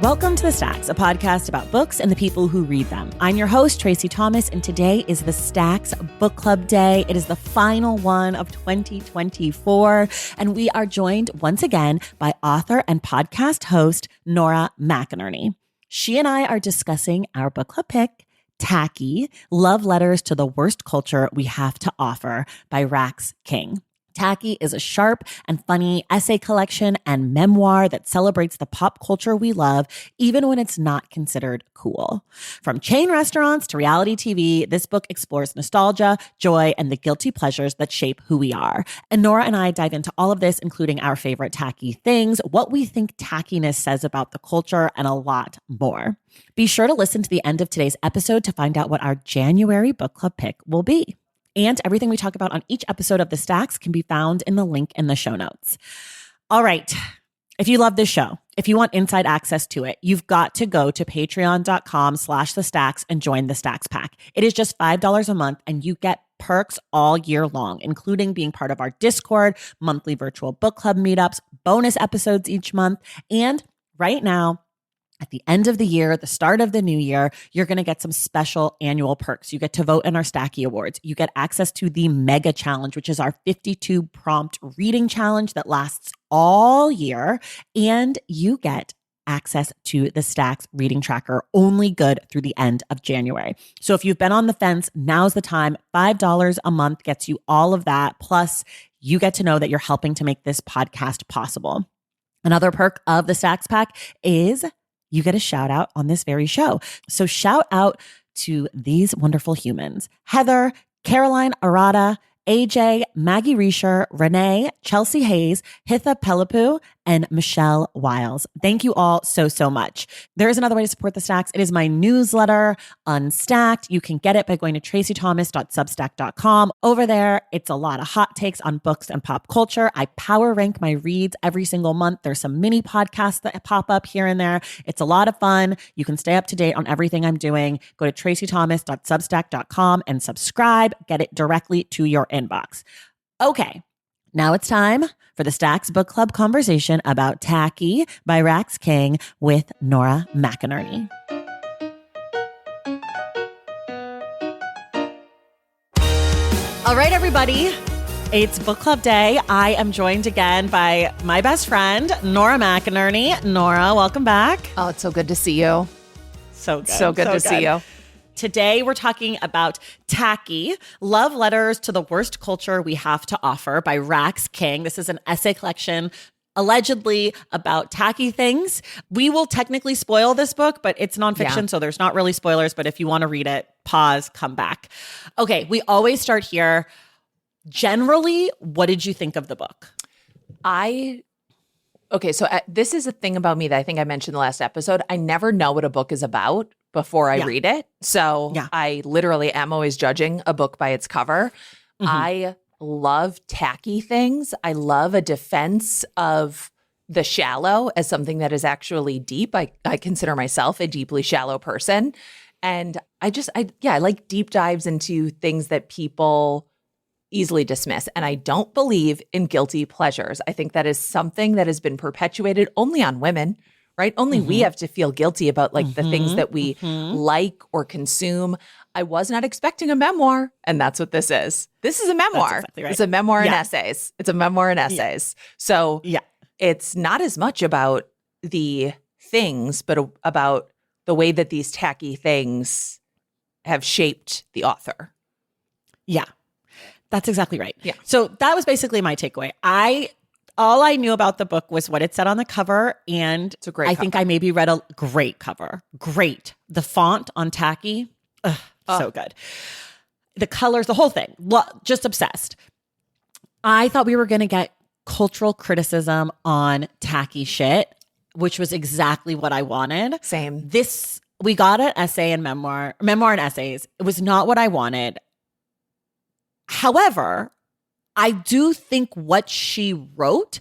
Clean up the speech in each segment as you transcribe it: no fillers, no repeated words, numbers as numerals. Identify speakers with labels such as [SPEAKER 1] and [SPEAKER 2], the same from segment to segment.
[SPEAKER 1] Welcome to The Stacks, a podcast about books and the people who read them. I'm your host, Tracy Thomas, and today is the Stacks Book Club Day. It is the final one of 2024, and we are joined once again by author and podcast host, Nora McInerny. She and I are discussing our book club pick, Tacky, Love Letters to the Worst Culture We Have to Offer by Rax King. Tacky is a sharp and funny essay collection and memoir that celebrates the pop culture we love, even when it's not considered cool. From chain restaurants to reality TV, this book explores nostalgia, joy, and the guilty pleasures that shape who we are. And Nora and I dive into all of this, including our favorite tacky things, what we think tackiness says about the culture, and a lot more. Be sure to listen to the end of today's episode to find out what our January book club pick will be. And everything we talk about on each episode of The Stacks can be found in the link in the show notes. All right. If you love this show, if you want inside access to it, you've got to go to patreon.com/thestacks and join the Stacks Pack. It is just $5 a month and you get perks all year long, including being part of our Discord, monthly virtual book club meetups, bonus episodes each month. And right now, at the end of the year, the start of the new year, you're going to get some special annual perks. You get to vote in our Stacky Awards. You get access to the Mega Challenge, which is our 52 prompt reading challenge that lasts all year. And you get access to the Stacks reading tracker, only good through the end of January. So if you've been on the fence, now's the time. $5 a month gets you all of that. Plus, you get to know that you're helping to make this podcast possible. Another perk of the Stacks Pack is you get a shout out on this very show. So shout out to these wonderful humans: Heather, Caroline Arata, AJ, Maggie Reisher, Renee, Chelsea Hayes, Hitha Pelapu, and Michelle Wiles. Thank you all so, so much. There is another way to support the Stacks. It is my newsletter, Unstacked. You can get it by going to tracythomas.substack.com. Over there, it's a lot of hot takes on books and pop culture. I power rank my reads every single month. There's some mini podcasts that pop up here and there. It's a lot of fun. You can stay up to date on everything I'm doing. Go to tracythomas.substack.com and subscribe. Get it directly to your inbox. Okay. Now it's time for the Stacks Book Club conversation about Tacky by Rax King with Nora McInerny. All right, everybody. It's Book Club Day. I am joined again by my best friend, Nora McInerny. Nora, welcome back.
[SPEAKER 2] Oh, it's so good to see you.
[SPEAKER 1] So good.
[SPEAKER 2] So good to see you.
[SPEAKER 1] Today, we're talking about Tacky, Love Letters to the Worst Culture We Have to Offer by Rax King. This is an essay collection allegedly about tacky things. We will technically spoil this book, but it's nonfiction, so there's not really spoilers. But if you want to read it, pause, come back. Okay, we always start here. Generally, what did you think of the book?
[SPEAKER 2] This is a thing about me that I think I mentioned in the last episode. I never know what a book is about before I read it. So I literally am always judging a book by its cover. Mm-hmm. I love tacky things. I love a defense of the shallow as something that is actually deep. I consider myself a deeply shallow person. And I like deep dives into things that people easily dismiss. And I don't believe in guilty pleasures. I think that is something that has been perpetuated only on women, right? Only we have to feel guilty about the things that we like or consume. I was not expecting a memoir, and that's what this is. This is a memoir.
[SPEAKER 1] That's exactly right.
[SPEAKER 2] It's a memoir and essays. It's a memoir and essays. So it's not as much about the things, but about the way that these tacky things have shaped the author.
[SPEAKER 1] Yeah. That's exactly right.
[SPEAKER 2] Yeah.
[SPEAKER 1] So that was basically my takeaway. All I knew about the book was what it said on the cover, and
[SPEAKER 2] it's a great cover.
[SPEAKER 1] think I maybe read a great cover. Great. The font on Tacky, so good. The colors, the whole thing, just obsessed. I thought we were going to get cultural criticism on tacky shit, which was exactly what I wanted.
[SPEAKER 2] Same.
[SPEAKER 1] We got an essay and memoir and essays. It was not what I wanted. However, I do think what she wrote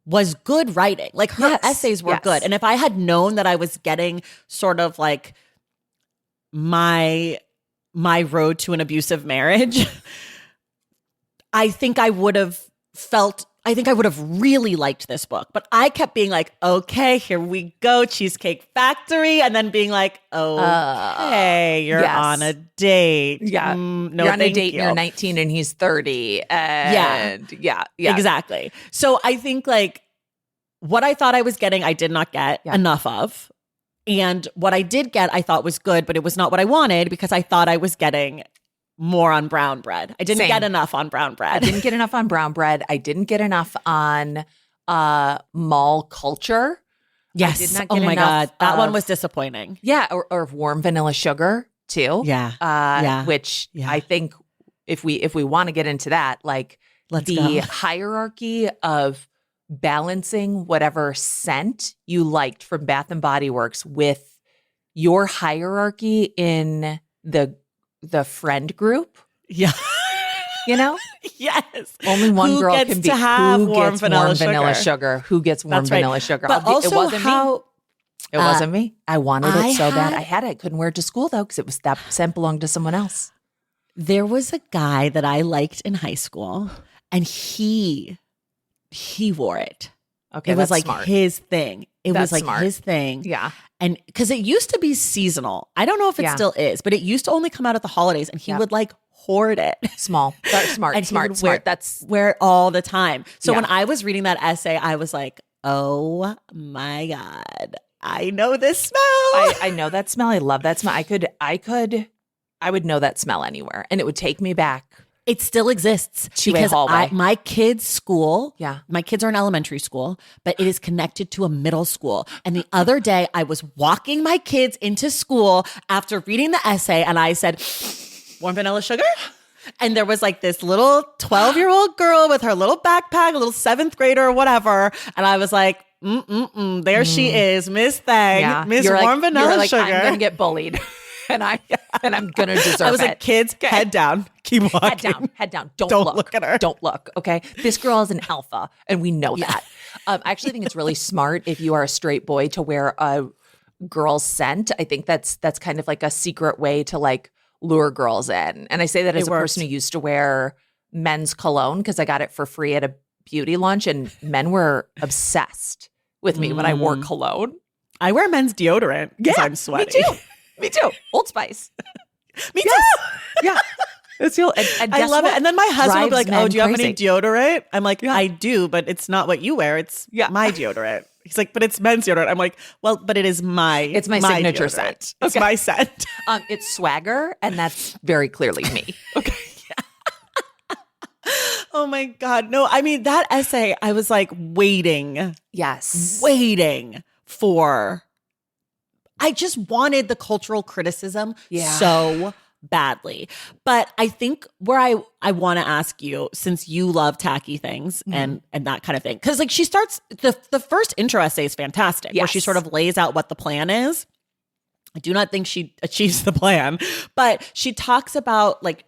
[SPEAKER 1] was good writing. Like her essays were good. And if I had known that I was getting sort of like my road to an abusive marriage, I think I would have felt I think I would have really liked this book, but I kept being like, okay, here we go, Cheesecake Factory. And then being like, okay, you're on a date.
[SPEAKER 2] Yeah.
[SPEAKER 1] No,
[SPEAKER 2] you're on a date
[SPEAKER 1] you.
[SPEAKER 2] and you're 19 and he's 30. And yeah.
[SPEAKER 1] Exactly. So I think like what I thought I was getting, I did not get enough of. And what I did get, I thought was good, but it was not what I wanted because I thought I was getting more on brown bread. I didn't get enough on brown bread.
[SPEAKER 2] I didn't get enough on brown bread. I didn't get enough on mall culture.
[SPEAKER 1] Yes.
[SPEAKER 2] I did not get
[SPEAKER 1] oh my
[SPEAKER 2] enough
[SPEAKER 1] God. That one was disappointing.
[SPEAKER 2] Yeah. Or warm vanilla sugar too.
[SPEAKER 1] Yeah.
[SPEAKER 2] Which I think if we want to get into that, like the hierarchy of balancing whatever scent you liked from Bath and Body Works with your hierarchy in the friend group.
[SPEAKER 1] Yeah.
[SPEAKER 2] You know?
[SPEAKER 1] Yes.
[SPEAKER 2] Only one girl can be
[SPEAKER 1] have
[SPEAKER 2] warm vanilla sugar. Who gets warm vanilla sugar?
[SPEAKER 1] But also
[SPEAKER 2] it wasn't me. It wasn't me. I wanted it so bad. I had it. I couldn't wear it to school though because that scent belonged to someone else.
[SPEAKER 1] There was a guy that I liked in high school and he wore it.
[SPEAKER 2] Okay,
[SPEAKER 1] it was like
[SPEAKER 2] smart.
[SPEAKER 1] his thing. It
[SPEAKER 2] that's
[SPEAKER 1] was like
[SPEAKER 2] smart.
[SPEAKER 1] his thing.
[SPEAKER 2] Yeah.
[SPEAKER 1] And because it used to be seasonal. I don't know if it still is, but it used to only come out at the holidays and he would like hoard it.
[SPEAKER 2] Smart.
[SPEAKER 1] and
[SPEAKER 2] smart.
[SPEAKER 1] That's wear it all the time. So when I was reading that essay, I was like, oh my God, I know this smell.
[SPEAKER 2] I know that smell. I love that smell. I would know that smell anywhere and it would take me back.
[SPEAKER 1] It still exists
[SPEAKER 2] to
[SPEAKER 1] because
[SPEAKER 2] a hallway.
[SPEAKER 1] My kids' school,
[SPEAKER 2] yeah,
[SPEAKER 1] my kids are in elementary school, but it is connected to a middle school. And the other day I was walking my kids into school after reading the essay and I said, warm vanilla sugar? And there was like this little 12-year-old girl with her little backpack, a little 7th grader or whatever. And I was like, there she is, Miss Thang, Miss Warm Vanilla Sugar.
[SPEAKER 2] I'm going to get bullied. And I'm gonna deserve it.
[SPEAKER 1] I was like, kids, head down. Keep walking.
[SPEAKER 2] Head down. Don't
[SPEAKER 1] look at her.
[SPEAKER 2] Don't look. Okay. This girl is an alpha, and we know that. I actually think it's really smart if you are a straight boy to wear a girl's scent. I think that's kind of like a secret way to like lure girls in. And I say that as a person who used to wear men's cologne because I got it for free at a beauty lunch, and men were obsessed with me when I wore cologne.
[SPEAKER 1] I wear men's deodorant because I'm sweaty.
[SPEAKER 2] Me too. Old Spice.
[SPEAKER 1] Me too.
[SPEAKER 2] Yeah. It's and
[SPEAKER 1] I love it. And then my husband will be like, oh, do you have any
[SPEAKER 2] crazy.
[SPEAKER 1] deodorant? I'm like, I do, but it's not what you wear. It's my deodorant. He's like, but it's men's deodorant. I'm like, well, but it is my
[SPEAKER 2] signature
[SPEAKER 1] deodorant.
[SPEAKER 2] scent.
[SPEAKER 1] It's my scent.
[SPEAKER 2] It's swagger, and that's very clearly me. Okay.
[SPEAKER 1] Oh my God. No, I mean, that essay, I was like waiting for... I just wanted the cultural criticism so badly. But I think where I want to ask you, since you love tacky things and that kind of thing, because like she starts, the first intro essay is fantastic, where she sort of lays out what the plan is. I do not think she achieves the plan, but she talks about like,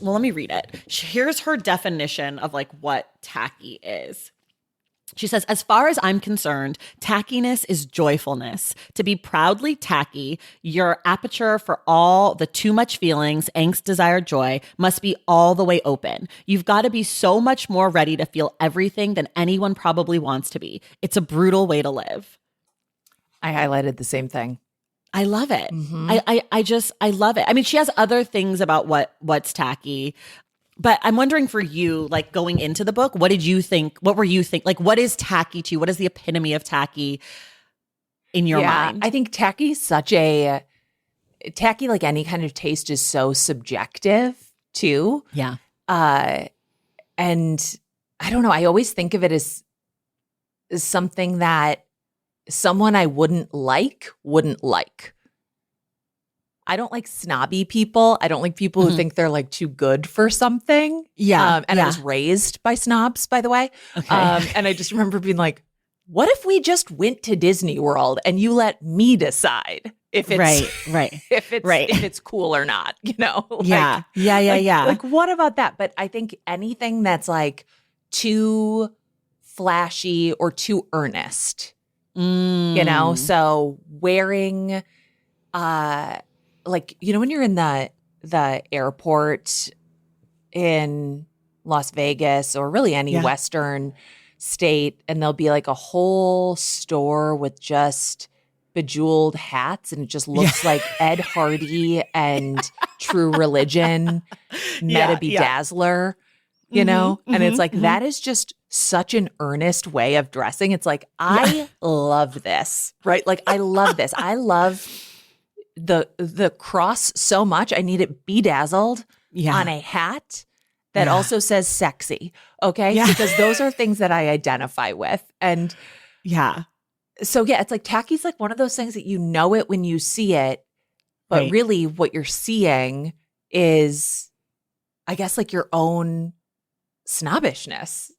[SPEAKER 1] let me read it. Here's her definition of like what tacky is. She says, as far as I'm concerned, tackiness is joyfulness. To be proudly tacky, your aperture for all the too much feelings, angst, desire, joy must be all the way open. You've got to be so much more ready to feel everything than anyone probably wants to be. It's a brutal way to live.
[SPEAKER 2] I highlighted the same thing.
[SPEAKER 1] I love it. Mm-hmm. I love it. I mean, she has other things about what's tacky. But I'm wondering for you, like going into the book, what did you think? What were you think? Like, what is tacky to you? What is the epitome of tacky in your mind?
[SPEAKER 2] I think tacky, like any kind of taste, is so subjective too.
[SPEAKER 1] Yeah.
[SPEAKER 2] And I don't know. I always think of it as something that someone I wouldn't like. I don't like snobby people. I don't like people who think they're like too good for something.
[SPEAKER 1] Yeah.
[SPEAKER 2] I was raised by snobs, by the way.
[SPEAKER 1] Okay.
[SPEAKER 2] And I just remember being like, what if we just went to Disney World and you let me decide if it's if it's cool or not, you know?
[SPEAKER 1] Yeah.
[SPEAKER 2] Like what about that? But I think anything that's like too flashy or too earnest, you know? So wearing like, you know, when you're in the airport in Las Vegas or really any Western state, and there'll be like a whole store with just bejeweled hats, and it just looks like Ed Hardy and True Religion met a bedazzler, you know? And it's like, that is just such an earnest way of dressing. It's like, I love this, right? Like, I love this. I love the cross so much. I need it bedazzled on a hat that also says sexy. Okay. Because those are things that I identify with. And so it's like Tacky's like one of those things that you know it when you see it, but really what you're seeing is, I guess, like your own snobbishness,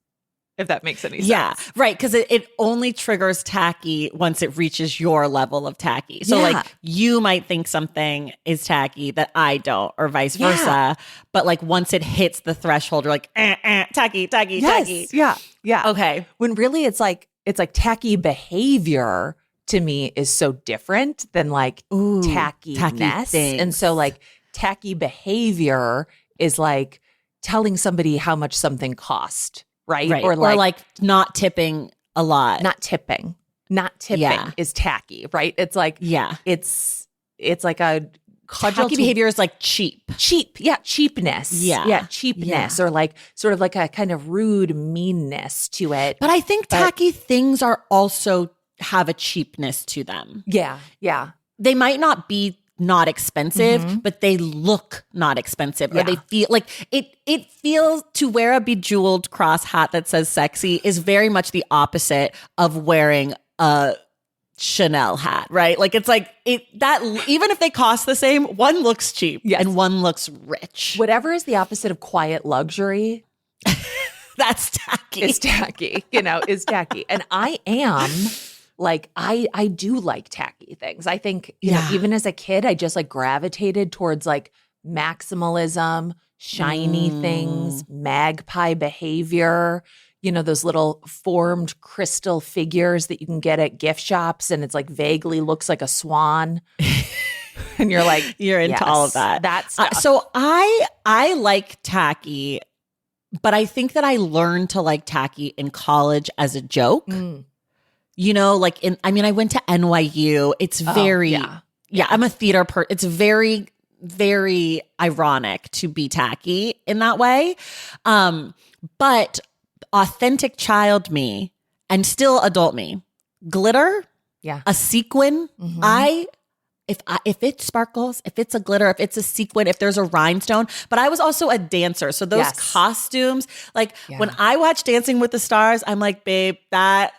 [SPEAKER 2] if that makes any sense.
[SPEAKER 1] Yeah, right. Because it only triggers tacky once it reaches your level of tacky. So like you might think something is tacky that I don't, or vice versa. But like once it hits the threshold, you're like, tacky, tacky, tacky.
[SPEAKER 2] Yeah.
[SPEAKER 1] Okay.
[SPEAKER 2] When really it's like tacky behavior to me is so different than like tackiness. And so like tacky behavior is like telling somebody how much something cost. Right.
[SPEAKER 1] Or like not tipping a lot.
[SPEAKER 2] Not tipping is tacky, right? It's like, it's like a
[SPEAKER 1] tacky behavior is like cheap.
[SPEAKER 2] Cheapness. Cheapness or like sort of like a kind of rude meanness to it.
[SPEAKER 1] But I think tacky things are also have a cheapness to them.
[SPEAKER 2] Yeah.
[SPEAKER 1] They might not be not expensive, but they look not expensive, or they feel like it feels, to wear a bejeweled cross hat that says sexy is very much the opposite of wearing a Chanel hat, right? Like it's like that even if they cost the same, one looks cheap and one looks rich.
[SPEAKER 2] Whatever is the opposite of quiet luxury,
[SPEAKER 1] that's tacky.
[SPEAKER 2] It's tacky, is tacky. And I am like, I do like tacky things. I think, you know, even as a kid, I just like gravitated towards like maximalism, shiny things, magpie behavior, you know, those little formed crystal figures that you can get at gift shops. And it's like vaguely looks like a swan. And you're like,
[SPEAKER 1] you're into all of that.
[SPEAKER 2] That's
[SPEAKER 1] so I like tacky, but I think that I learned to like tacky in college as a joke. You know, like I went to NYU. It's very, I'm a theater it's very, very ironic to be tacky in that way. But authentic child me and still adult me, glitter, a sequin, if it sparkles, if it's a glitter, if it's a sequin, if there's a rhinestone. But I was also a dancer. So those costumes, like when I watch Dancing with the Stars, I'm like, babe, that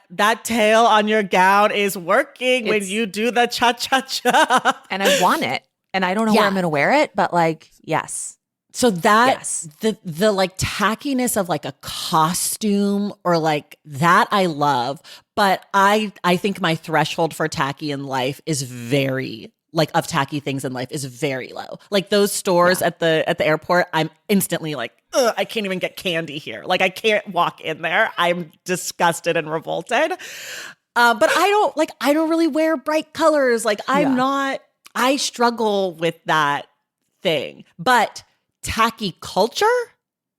[SPEAKER 1] tail on your gown is working when you do the cha-cha-cha.
[SPEAKER 2] And I want it. And I don't know where I'm going to wear it, but like, yes.
[SPEAKER 1] So that, the like tackiness of like a costume or like that I love. But I think my threshold for tacky in life is very like of tacky things in life is very low. Like those stores at the airport, I'm instantly like, ugh, I can't even get candy here. Like I can't walk in there. I'm disgusted and revolted. But I don't really wear bright colors. Like I struggle with that thing. But tacky culture,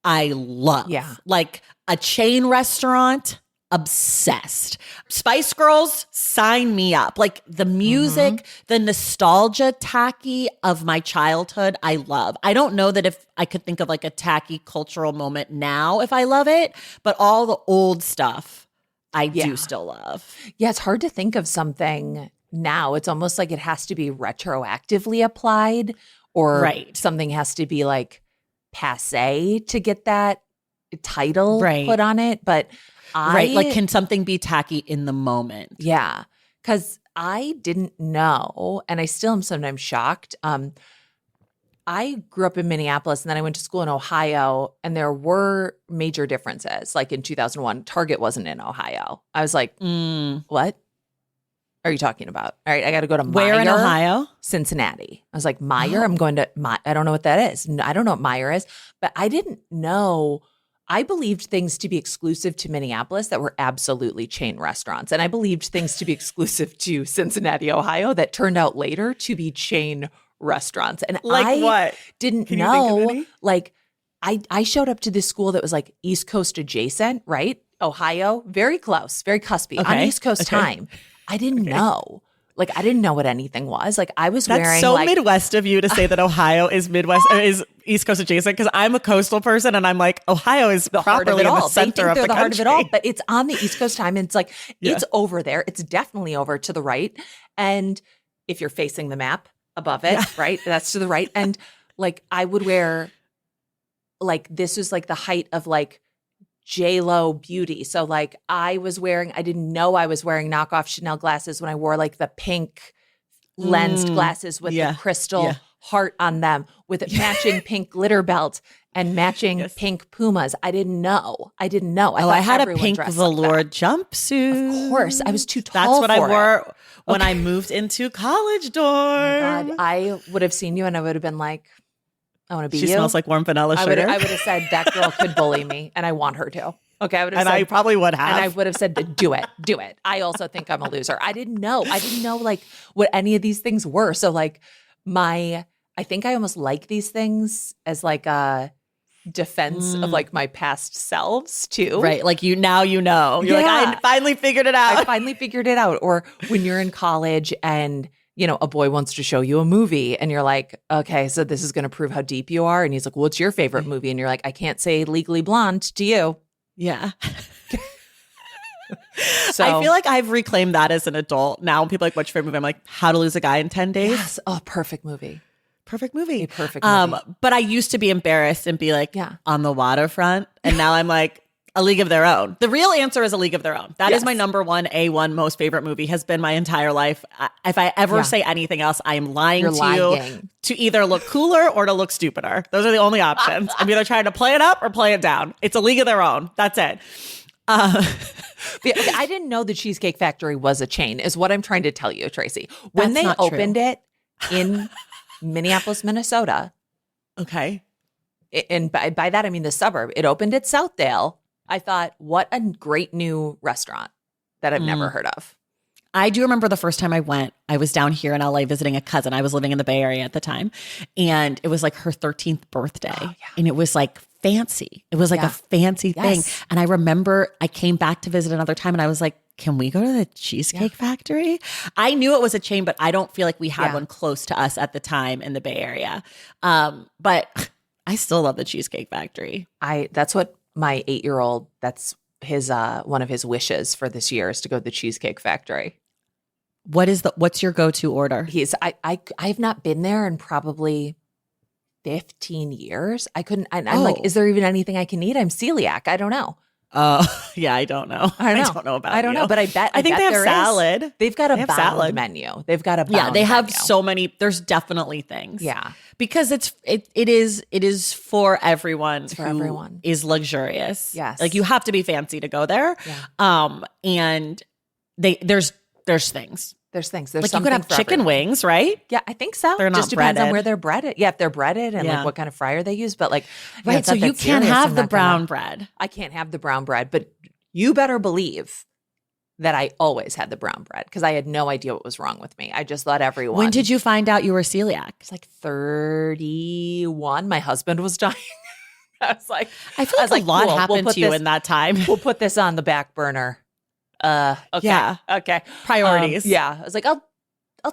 [SPEAKER 1] I love.
[SPEAKER 2] Yeah.
[SPEAKER 1] Like a chain restaurant, obsessed. Spice Girls, sign me up. Like the music, the nostalgia tacky of my childhood, I love. I don't know that if I could think of like a tacky cultural moment now if I love it, but all the old stuff I do still love.
[SPEAKER 2] Yeah, it's hard to think of something now. It's almost like it has to be retroactively applied or something has to be like passé to get that title put on it. But
[SPEAKER 1] like can something be tacky in the moment?
[SPEAKER 2] Yeah, because I didn't know, and I still am sometimes shocked. I grew up in Minneapolis, and then I went to school in Ohio, and there were major differences. Like in 2001, Target wasn't in Ohio. I was like, what are you talking about? All right, I got to go to
[SPEAKER 1] where in Ohio?
[SPEAKER 2] Cincinnati. I was like, Meijer? I'm going to I don't know what that is. I don't know what Meijer is, but I didn't know. I believed things to be exclusive to Minneapolis that were absolutely chain restaurants. And I believed things to be exclusive to Cincinnati, Ohio that turned out later to be chain restaurants. And
[SPEAKER 1] like
[SPEAKER 2] I
[SPEAKER 1] what?
[SPEAKER 2] didn't know, like I showed up to this school that was like East Coast adjacent, right? Ohio, very close, very cuspy on East Coast time. I didn't know. Like, I didn't know what anything was. Like, I was wearing
[SPEAKER 1] That's so Midwest of you to say that Ohio is Midwest or is East Coast adjacent, because I'm a coastal person and I'm like, Ohio is properly in the center of the country.
[SPEAKER 2] Heart of it all, but it's on the East Coast time. And it's like, it's over there. It's definitely over to the right. And if you're facing the map above it, right, that's to the right. And like, I would wear, like, this was like the height of like J-Lo beauty. So like I didn't know I was wearing knockoff Chanel glasses when I wore like the pink lensed glasses with the crystal heart on them with a matching pink glitter belt and matching pink Pumas. I didn't know. I
[SPEAKER 1] had a pink velour jumpsuit.
[SPEAKER 2] Of course. I was too tall.
[SPEAKER 1] That's what I wore when I moved into college dorm.
[SPEAKER 2] Oh my God. I would have seen you and I would have been like, I want to be you.
[SPEAKER 1] She smells like warm vanilla sugar.
[SPEAKER 2] I would have said that girl could bully me and I want her to. Okay.
[SPEAKER 1] I probably would have.
[SPEAKER 2] And I would have said, do it. I also think I'm a loser. I didn't know like what any of these things were. So like I think I almost like these things as like a defense of like my past selves too.
[SPEAKER 1] Right. Like you know. You're like, I finally figured it out.
[SPEAKER 2] Or when you're in college and a boy wants to show you a movie and you're like, okay, so this is going to prove how deep you are. And he's like, what's your favorite movie? And you're like, I can't say Legally Blonde to you.
[SPEAKER 1] Yeah. So I feel like I've reclaimed that as an adult. Now when people are like, what's your favorite movie? I'm like, How to Lose a Guy in 10 Days.
[SPEAKER 2] Yes. Oh, perfect movie.
[SPEAKER 1] A perfect movie. But I used to be embarrassed and be like, On the Waterfront. And now I'm like, A League of Their Own. The real answer is A League of Their Own. That is my number one A1 most favorite movie, has been my entire life. If I ever say anything else, I am lying you to either look cooler or to look stupider. Those are the only options. I'm either trying to play it up or play it down. It's A League of Their Own. That's it.
[SPEAKER 2] I didn't know the Cheesecake Factory was a chain, is what I'm trying to tell you, Tracy. When they opened it in Minneapolis, Minnesota.
[SPEAKER 1] Okay.
[SPEAKER 2] And by that, I mean the suburb. It opened at Southdale. I thought, what a great new restaurant that I've never heard of.
[SPEAKER 1] I do remember the first time I went, I was down here in LA visiting a cousin. I was living in the Bay Area at the time. And it was like her 13th birthday. Oh, yeah. And it was like fancy. It was like a fancy thing. And I remember I came back to visit another time and I was like, can we go to the Cheesecake Factory? I knew it was a chain, but I don't feel like we had one close to us at the time in the Bay Area. But I still love the Cheesecake Factory.
[SPEAKER 2] That's what my 8-year-old, that's his one of his wishes for this year is to go to the Cheesecake Factory.
[SPEAKER 1] What's your go-to order?
[SPEAKER 2] I've not been there in probably 15 years. I'm like, is there even anything I can eat? I'm celiac. I don't know.
[SPEAKER 1] Yeah, I don't know. I don't know about
[SPEAKER 2] I don't know, but I think
[SPEAKER 1] they have salad.
[SPEAKER 2] They've got a bound menu. They've got a bound
[SPEAKER 1] Yeah, they have
[SPEAKER 2] menu.
[SPEAKER 1] so many. There's definitely things.
[SPEAKER 2] Yeah.
[SPEAKER 1] Because it is for everyone
[SPEAKER 2] everyone.
[SPEAKER 1] Is luxurious.
[SPEAKER 2] Yes.
[SPEAKER 1] Like you have to be fancy to go there.
[SPEAKER 2] Yeah.
[SPEAKER 1] And there's things.
[SPEAKER 2] There's things.
[SPEAKER 1] Like you could have chicken wings, right?
[SPEAKER 2] Yeah, I think so.
[SPEAKER 1] They're not
[SPEAKER 2] just depends
[SPEAKER 1] breaded.
[SPEAKER 2] on where they're breaded. Yeah, if they're breaded and like what kind of fryer they use. But like,
[SPEAKER 1] right. So you can't have the brown bread.
[SPEAKER 2] I can't have the brown bread, but you better believe that I always had the brown bread because I had no idea what was wrong with me. I just thought everyone.
[SPEAKER 1] When did you find out you were celiac?
[SPEAKER 2] It's like 31. My husband was dying. I
[SPEAKER 1] feel like a lot happened to you in that time.
[SPEAKER 2] We'll put this on the back burner. Okay.
[SPEAKER 1] Yeah.
[SPEAKER 2] Okay.
[SPEAKER 1] Priorities.
[SPEAKER 2] Yeah. I was like, I'll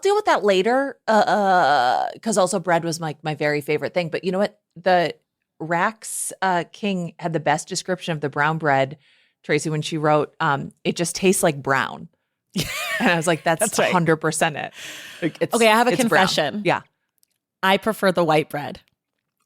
[SPEAKER 2] deal with that later. Because also bread was my very favorite thing. But you know what? The Rax King had the best description of the brown bread, Tracy, when she wrote, it just tastes like brown. And I was like, that's 100% it.
[SPEAKER 1] Okay, I have a confession.
[SPEAKER 2] Brown. Yeah.
[SPEAKER 1] I prefer the white bread.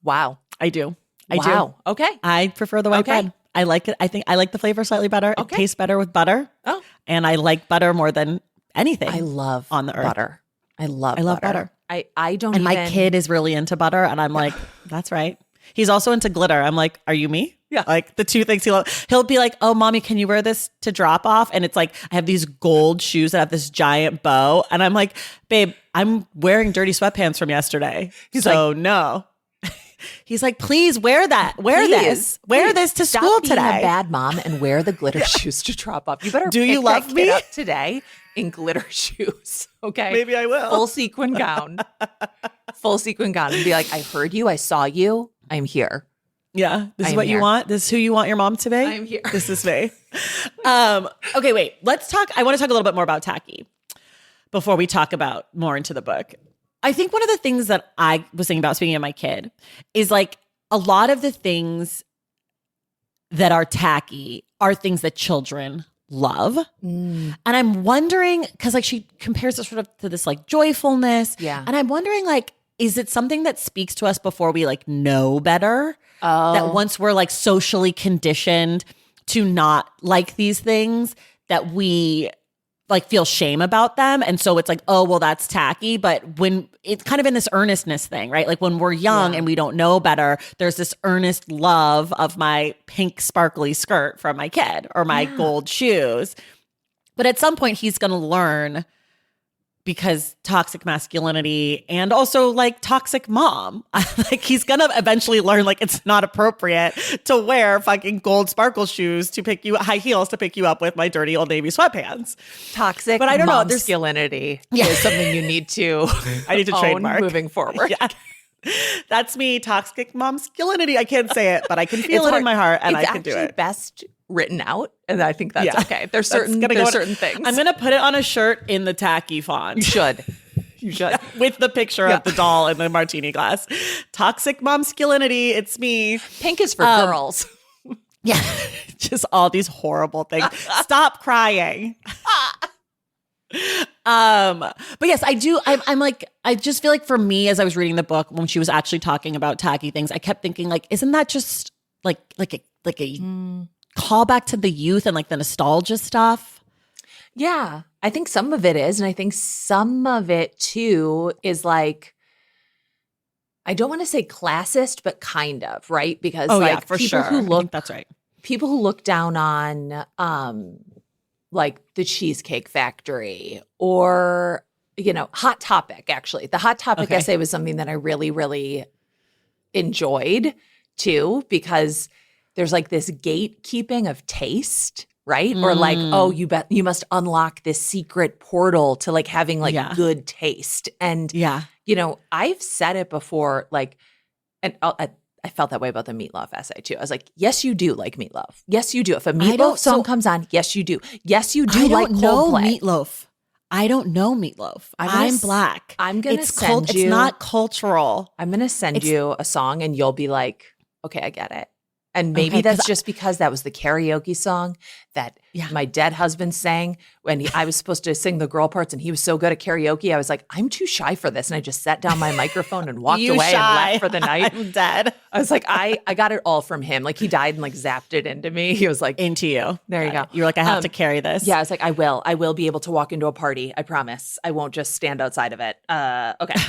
[SPEAKER 2] Wow.
[SPEAKER 1] I do.
[SPEAKER 2] Wow. Okay.
[SPEAKER 1] I prefer the white bread. I like it. I think I like the flavor slightly better. Okay. It tastes better with butter.
[SPEAKER 2] Oh.
[SPEAKER 1] And I like butter more than anything.
[SPEAKER 2] I love
[SPEAKER 1] on the earth.
[SPEAKER 2] Butter. I love
[SPEAKER 1] butter.
[SPEAKER 2] I don't
[SPEAKER 1] And my kid is really into butter. And I'm like, that's right. He's also into glitter. I'm like, are you me?
[SPEAKER 2] Yeah.
[SPEAKER 1] Like the two things he loves. He'll be like, oh, mommy, can you wear this to drop off? And it's like, I have these gold shoes that have this giant bow. And I'm like, babe, I'm wearing dirty sweatpants from yesterday. No. He's like, please wear that. Wear this to school today.
[SPEAKER 2] Stop being a bad mom and wear the glitter shoes to drop off. You better
[SPEAKER 1] Do you love me
[SPEAKER 2] up today in glitter shoes? Okay,
[SPEAKER 1] maybe I will.
[SPEAKER 2] Full sequin gown, and be like, I heard you, I saw you, I'm here.
[SPEAKER 1] Yeah. This is what you want. This is who you want your mom to be.
[SPEAKER 2] I'm here.
[SPEAKER 1] This is me. Okay, wait. Let's talk. I want to talk a little bit more about Tacky before we talk about more into the book. I think one of the things that I was thinking about, speaking of my kid, is like a lot of the things that are tacky are things that children love. And I'm wondering, because like she compares it sort of to this like joyfulness.
[SPEAKER 2] Yeah.
[SPEAKER 1] And I'm wondering like, is it something that speaks to us before we like know better? That once we're like socially conditioned to not like these things, that we like feel shame about them. And so it's like, oh, well, that's tacky. But when it's kind of in this earnestness thing, right? Like when we're young and we don't know better, there's this earnest love of my pink sparkly skirt from my kid or my gold shoes. But at some point he's going to learn, because toxic masculinity and also like toxic mom, like he's going to eventually learn like it's not appropriate to wear fucking gold sparkle shoes to pick you, high heels to pick you up with my dirty Old Navy sweatpants.
[SPEAKER 2] Toxic, but I don't know. Masculinity is something you need to.
[SPEAKER 1] I need to trademark
[SPEAKER 2] moving forward.
[SPEAKER 1] Yeah. That's me, toxic masculinity. I can't say it, but I can feel it in my heart, and I can do it.
[SPEAKER 2] It's best written out, and I think that's okay. There's certain things.
[SPEAKER 1] I'm gonna put it on a shirt in the tacky font.
[SPEAKER 2] You should.
[SPEAKER 1] With the picture of the doll in the martini glass. Toxic masculinity. It's me.
[SPEAKER 2] Pink is for girls.
[SPEAKER 1] Yeah, just all these horrible things. Stop crying. But yes, I do. I'm like, I just feel like for me, as I was reading the book, when she was actually talking about tacky things, I kept thinking like, isn't that just like a callback to the youth and like the nostalgia stuff?
[SPEAKER 2] Yeah, I think some of it is. And I think some of it too is like, I don't want to say classist, but kind of, right? Because
[SPEAKER 1] for
[SPEAKER 2] people
[SPEAKER 1] sure.
[SPEAKER 2] who look,
[SPEAKER 1] that's right.
[SPEAKER 2] People who look down on, like the Cheesecake Factory or, you know, Hot Topic, actually. The Hot Topic essay was something that I really, really enjoyed too, because there's like this gatekeeping of taste, right? Or like, oh, you must unlock this secret portal to like having like good taste. And, you know, I've said it before, like, and I felt that way about the Meatloaf essay too. I was like, yes, you do like Meatloaf. Yes, you do. If a Meatloaf song comes on, yes, you do. Yes, you do like Coldplay.
[SPEAKER 1] Meatloaf. I don't know Meatloaf. I'm black.
[SPEAKER 2] I'm going to send you.
[SPEAKER 1] It's not cultural.
[SPEAKER 2] I'm going to send you a song and you'll be like, okay, I get it. And maybe that's just because that was the karaoke song that my dead husband sang when I was supposed to sing the girl parts, and he was so good at karaoke. I was like, I'm too shy for this. And I just set down my microphone and walked away and left for the night.
[SPEAKER 1] I'm dead.
[SPEAKER 2] I was like, I got it all from him. Like he died and like zapped it into me. He was like,
[SPEAKER 1] into you.
[SPEAKER 2] There you go.
[SPEAKER 1] You're like, I have to carry this.
[SPEAKER 2] Yeah. I was like, I will be able to walk into a party. I promise. I won't just stand outside of it. Okay.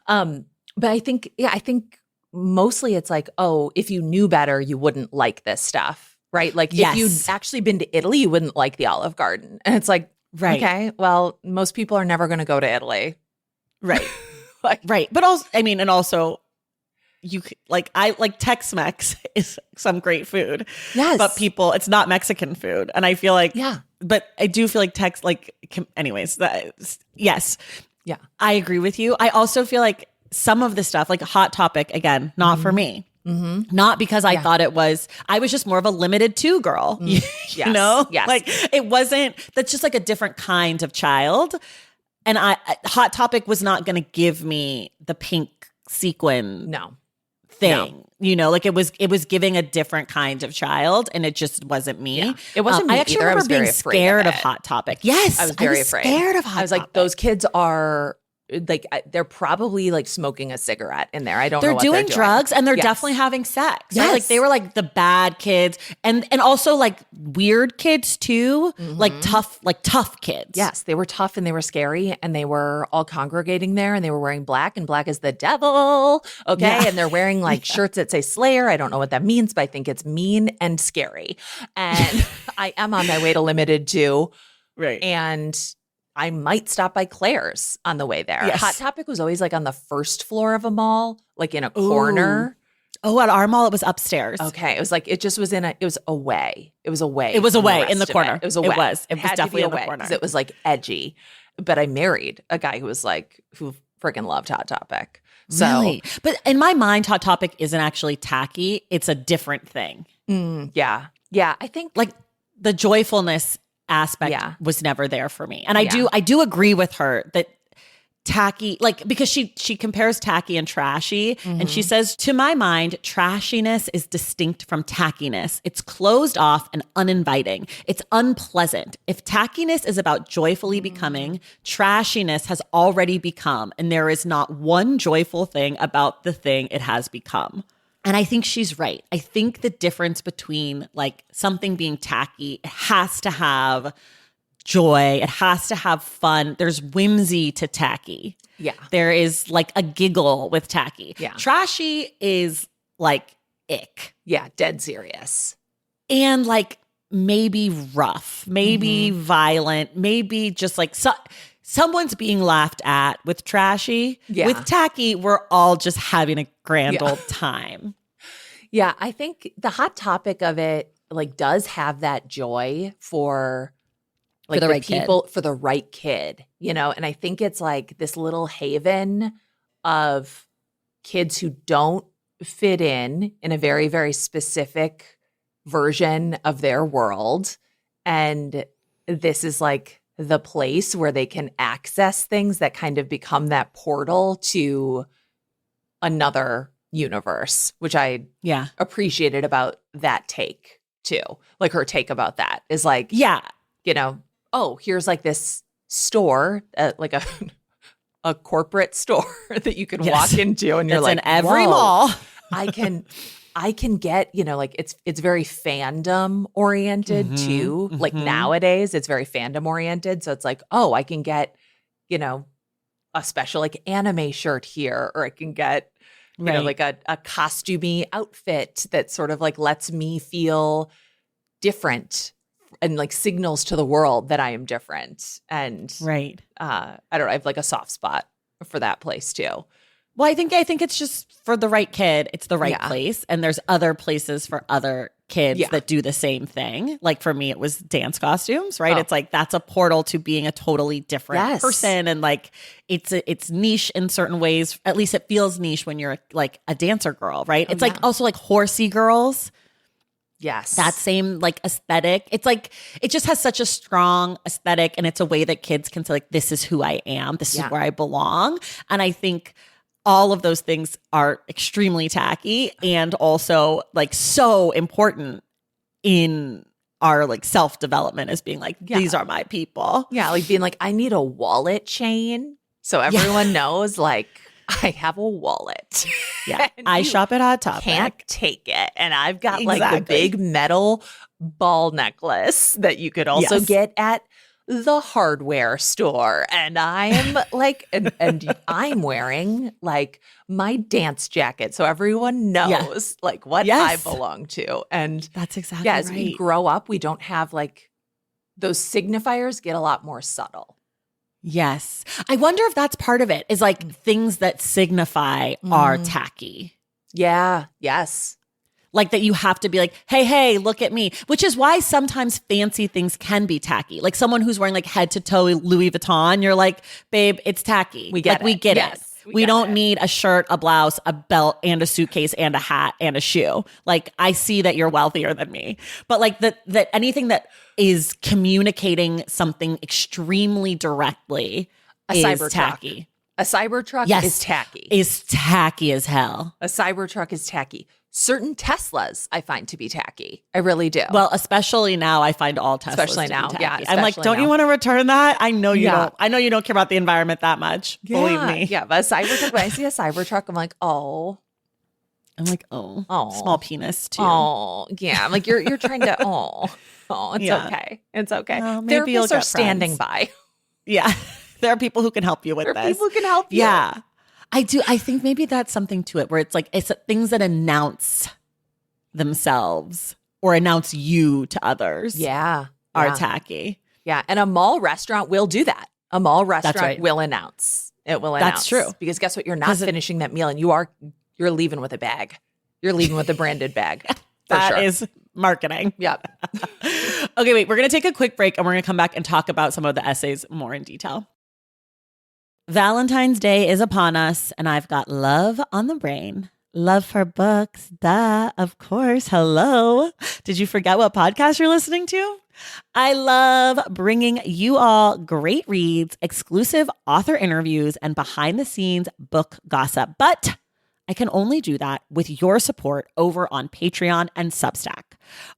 [SPEAKER 2] But I think mostly it's like, oh, if you knew better, you wouldn't like this stuff, right? Like if you'd actually been to Italy, you wouldn't like the Olive Garden. And it's like, okay, well, most people are never going to go to Italy.
[SPEAKER 1] Right. Right. But also, I mean, and also you like, I like Tex-Mex is some great food.
[SPEAKER 2] Yes.
[SPEAKER 1] But it's not Mexican food. And I feel like, but I do feel like anyways, yes.
[SPEAKER 2] Yeah.
[SPEAKER 1] I agree with you. I also feel like some of the stuff, like Hot Topic, again, not for me. Not because I thought I was just more of a limited to girl, you know?
[SPEAKER 2] Yes.
[SPEAKER 1] Like it wasn't, that's just like a different kind of child. And Hot Topic was not going to give me the pink sequin thing. You know, like it was giving a different kind of child, and it just wasn't me.
[SPEAKER 2] Yeah. It wasn't me
[SPEAKER 1] I actually
[SPEAKER 2] either.
[SPEAKER 1] remember
[SPEAKER 2] I was very
[SPEAKER 1] being scared of Hot Topic. Yes.
[SPEAKER 2] I was very afraid.
[SPEAKER 1] Scared of Hot Topic.
[SPEAKER 2] I was like, those kids are like, they're probably like smoking a cigarette in there. I don't know what they're doing.
[SPEAKER 1] Drugs, and they're definitely having sex.
[SPEAKER 2] Yes.
[SPEAKER 1] Right? Like they were like the bad kids, and also like weird kids too, like tough kids.
[SPEAKER 2] Yes, they were tough and they were scary, and they were all congregating there, and they were wearing black, and black is the devil. Okay, and they're wearing like shirts that say Slayer. I don't know what that means, but I think it's mean and scary. And I am on my way to Limited too,
[SPEAKER 1] right?
[SPEAKER 2] And I might stop by Claire's on the way there.
[SPEAKER 1] Yes.
[SPEAKER 2] Hot Topic was always like on the first floor of a mall, like in a corner.
[SPEAKER 1] Oh, at our mall, it was upstairs.
[SPEAKER 2] Okay. It was like, it just was it was away. It was away.
[SPEAKER 1] It was away in the corner.
[SPEAKER 2] It was away.
[SPEAKER 1] It was definitely in the corner.
[SPEAKER 2] Because it was like edgy. But I married a guy who freaking loved Hot Topic. So,
[SPEAKER 1] really? But in my mind, Hot Topic isn't actually tacky. It's a different thing.
[SPEAKER 2] Yeah. Yeah. I think
[SPEAKER 1] like the joyfulness aspect was never there for me. And I do agree with her that tacky, like, because she compares tacky and trashy. And she says, to my mind, trashiness is distinct from tackiness. It's closed off and uninviting. It's unpleasant. If tackiness is about joyfully becoming, trashiness has already become. And there is not one joyful thing about the thing it has become. And I think she's right. I think the difference between like something being tacky, it has to have joy. It has to have fun. There's whimsy to tacky.
[SPEAKER 2] Yeah.
[SPEAKER 1] There is like a giggle with tacky.
[SPEAKER 2] Yeah.
[SPEAKER 1] Trashy is like ick.
[SPEAKER 2] Yeah. Dead serious.
[SPEAKER 1] And like maybe rough, maybe violent, maybe just like someone's being laughed at with trashy.
[SPEAKER 2] Yeah.
[SPEAKER 1] With tacky, we're all just having a grand old time.
[SPEAKER 2] Yeah. I think the Hot Topic of it like does have that joy for like
[SPEAKER 1] the right people,
[SPEAKER 2] for the right kid, you know? And I think it's like this little haven of kids who don't fit in a very, very specific version of their world. And this is like the place where they can access things that kind of become that portal to another universe, which I appreciated about that take too. Like her take about that is like, you know, oh, here's like this store, like a corporate store that you can walk into, and you're like,
[SPEAKER 1] in every mall.
[SPEAKER 2] I can get, you know, like it's very fandom oriented too. Like nowadays, it's very fandom oriented. So it's like, oh, I can get, you know, a special like anime shirt here, or I can get, you know, like a costumey outfit that sort of like lets me feel different and like signals to the world that I am different. And I don't know, I have like a soft spot for that place too.
[SPEAKER 1] Well, I think it's just for the right kid, it's the right place. And there's other places for other kids that do the same thing. Like for me, it was dance costumes, right? It's like that's a portal to being a totally different person. And like it's niche in certain ways. At least it feels niche when you're like a dancer girl, right? It's like also like horsey girls.
[SPEAKER 2] Yes.
[SPEAKER 1] That same like aesthetic. It's like, it just has such a strong aesthetic, and it's a way that kids can say like, this is who I am. This is where I belong. And I think all of those things are extremely tacky and also like so important in our like self-development as being like, these are my people.
[SPEAKER 2] Yeah. Like being like, I need a wallet chain so everyone knows like, I have a wallet.
[SPEAKER 1] Yeah. I shop at Hot Topic.
[SPEAKER 2] Can't take it. And I've got like the big metal ball necklace that you could also get at the hardware store. And I am like, and I'm wearing like my dance jacket. So everyone knows like what I belong to. And
[SPEAKER 1] that's exactly
[SPEAKER 2] as we grow up, we don't have like those signifiers get a lot more subtle.
[SPEAKER 1] Yes. I wonder if that's part of it, is like things that signify are tacky.
[SPEAKER 2] Yeah. Yes.
[SPEAKER 1] Like that you have to be like, hey, look at me, which is why sometimes fancy things can be tacky. Like someone who's wearing like head to toe Louis Vuitton, you're like, babe, it's tacky. We get it. We don't need a shirt, a blouse, a belt, and a suitcase, and a hat, and a shoe. Like, I see that you're wealthier than me. But like that anything that is communicating something extremely directly is tacky.
[SPEAKER 2] A Cybertruck is tacky.
[SPEAKER 1] Is tacky as hell.
[SPEAKER 2] A Cybertruck is tacky. Certain Teslas I find to be tacky. I really do.
[SPEAKER 1] Well, especially now, I find all Teslas
[SPEAKER 2] especially now.
[SPEAKER 1] To be tacky.
[SPEAKER 2] Yeah,
[SPEAKER 1] I'm like, don't you want to return that? I know you don't. I know you don't care about the environment that much. Believe me.
[SPEAKER 2] Yeah, but a Cybertruck, when I see a Cybertruck, I'm like, oh.
[SPEAKER 1] Small penis too.
[SPEAKER 2] Oh, yeah. I'm like, you're trying to, it's okay. It's okay.
[SPEAKER 1] Maybe you'll
[SPEAKER 2] Therapists are standing by.
[SPEAKER 1] Yeah. There are people who can help you with this.
[SPEAKER 2] People who can help you.
[SPEAKER 1] Yeah. I do. I think maybe that's something to it where it's like, it's things that announce themselves or announce you to others.
[SPEAKER 2] Yeah.
[SPEAKER 1] Are tacky.
[SPEAKER 2] Yeah. And a mall restaurant will do that. A mall restaurant will announce. It will announce.
[SPEAKER 1] That's true.
[SPEAKER 2] Because guess what? You're not finishing that meal and you're leaving with a bag. You're leaving with a branded bag.
[SPEAKER 1] That is marketing.
[SPEAKER 2] Yep.
[SPEAKER 1] Okay, wait. We're going to take a quick break and we're going to come back and talk about some of the essays more in detail. Valentine's Day is upon us, and I've got love on the brain. Love for books, duh, of course. Hello. Did you forget what podcast you're listening to? I love bringing you all great reads, exclusive author interviews, and behind the scenes book gossip. But I can only do that with your support over on Patreon and Substack.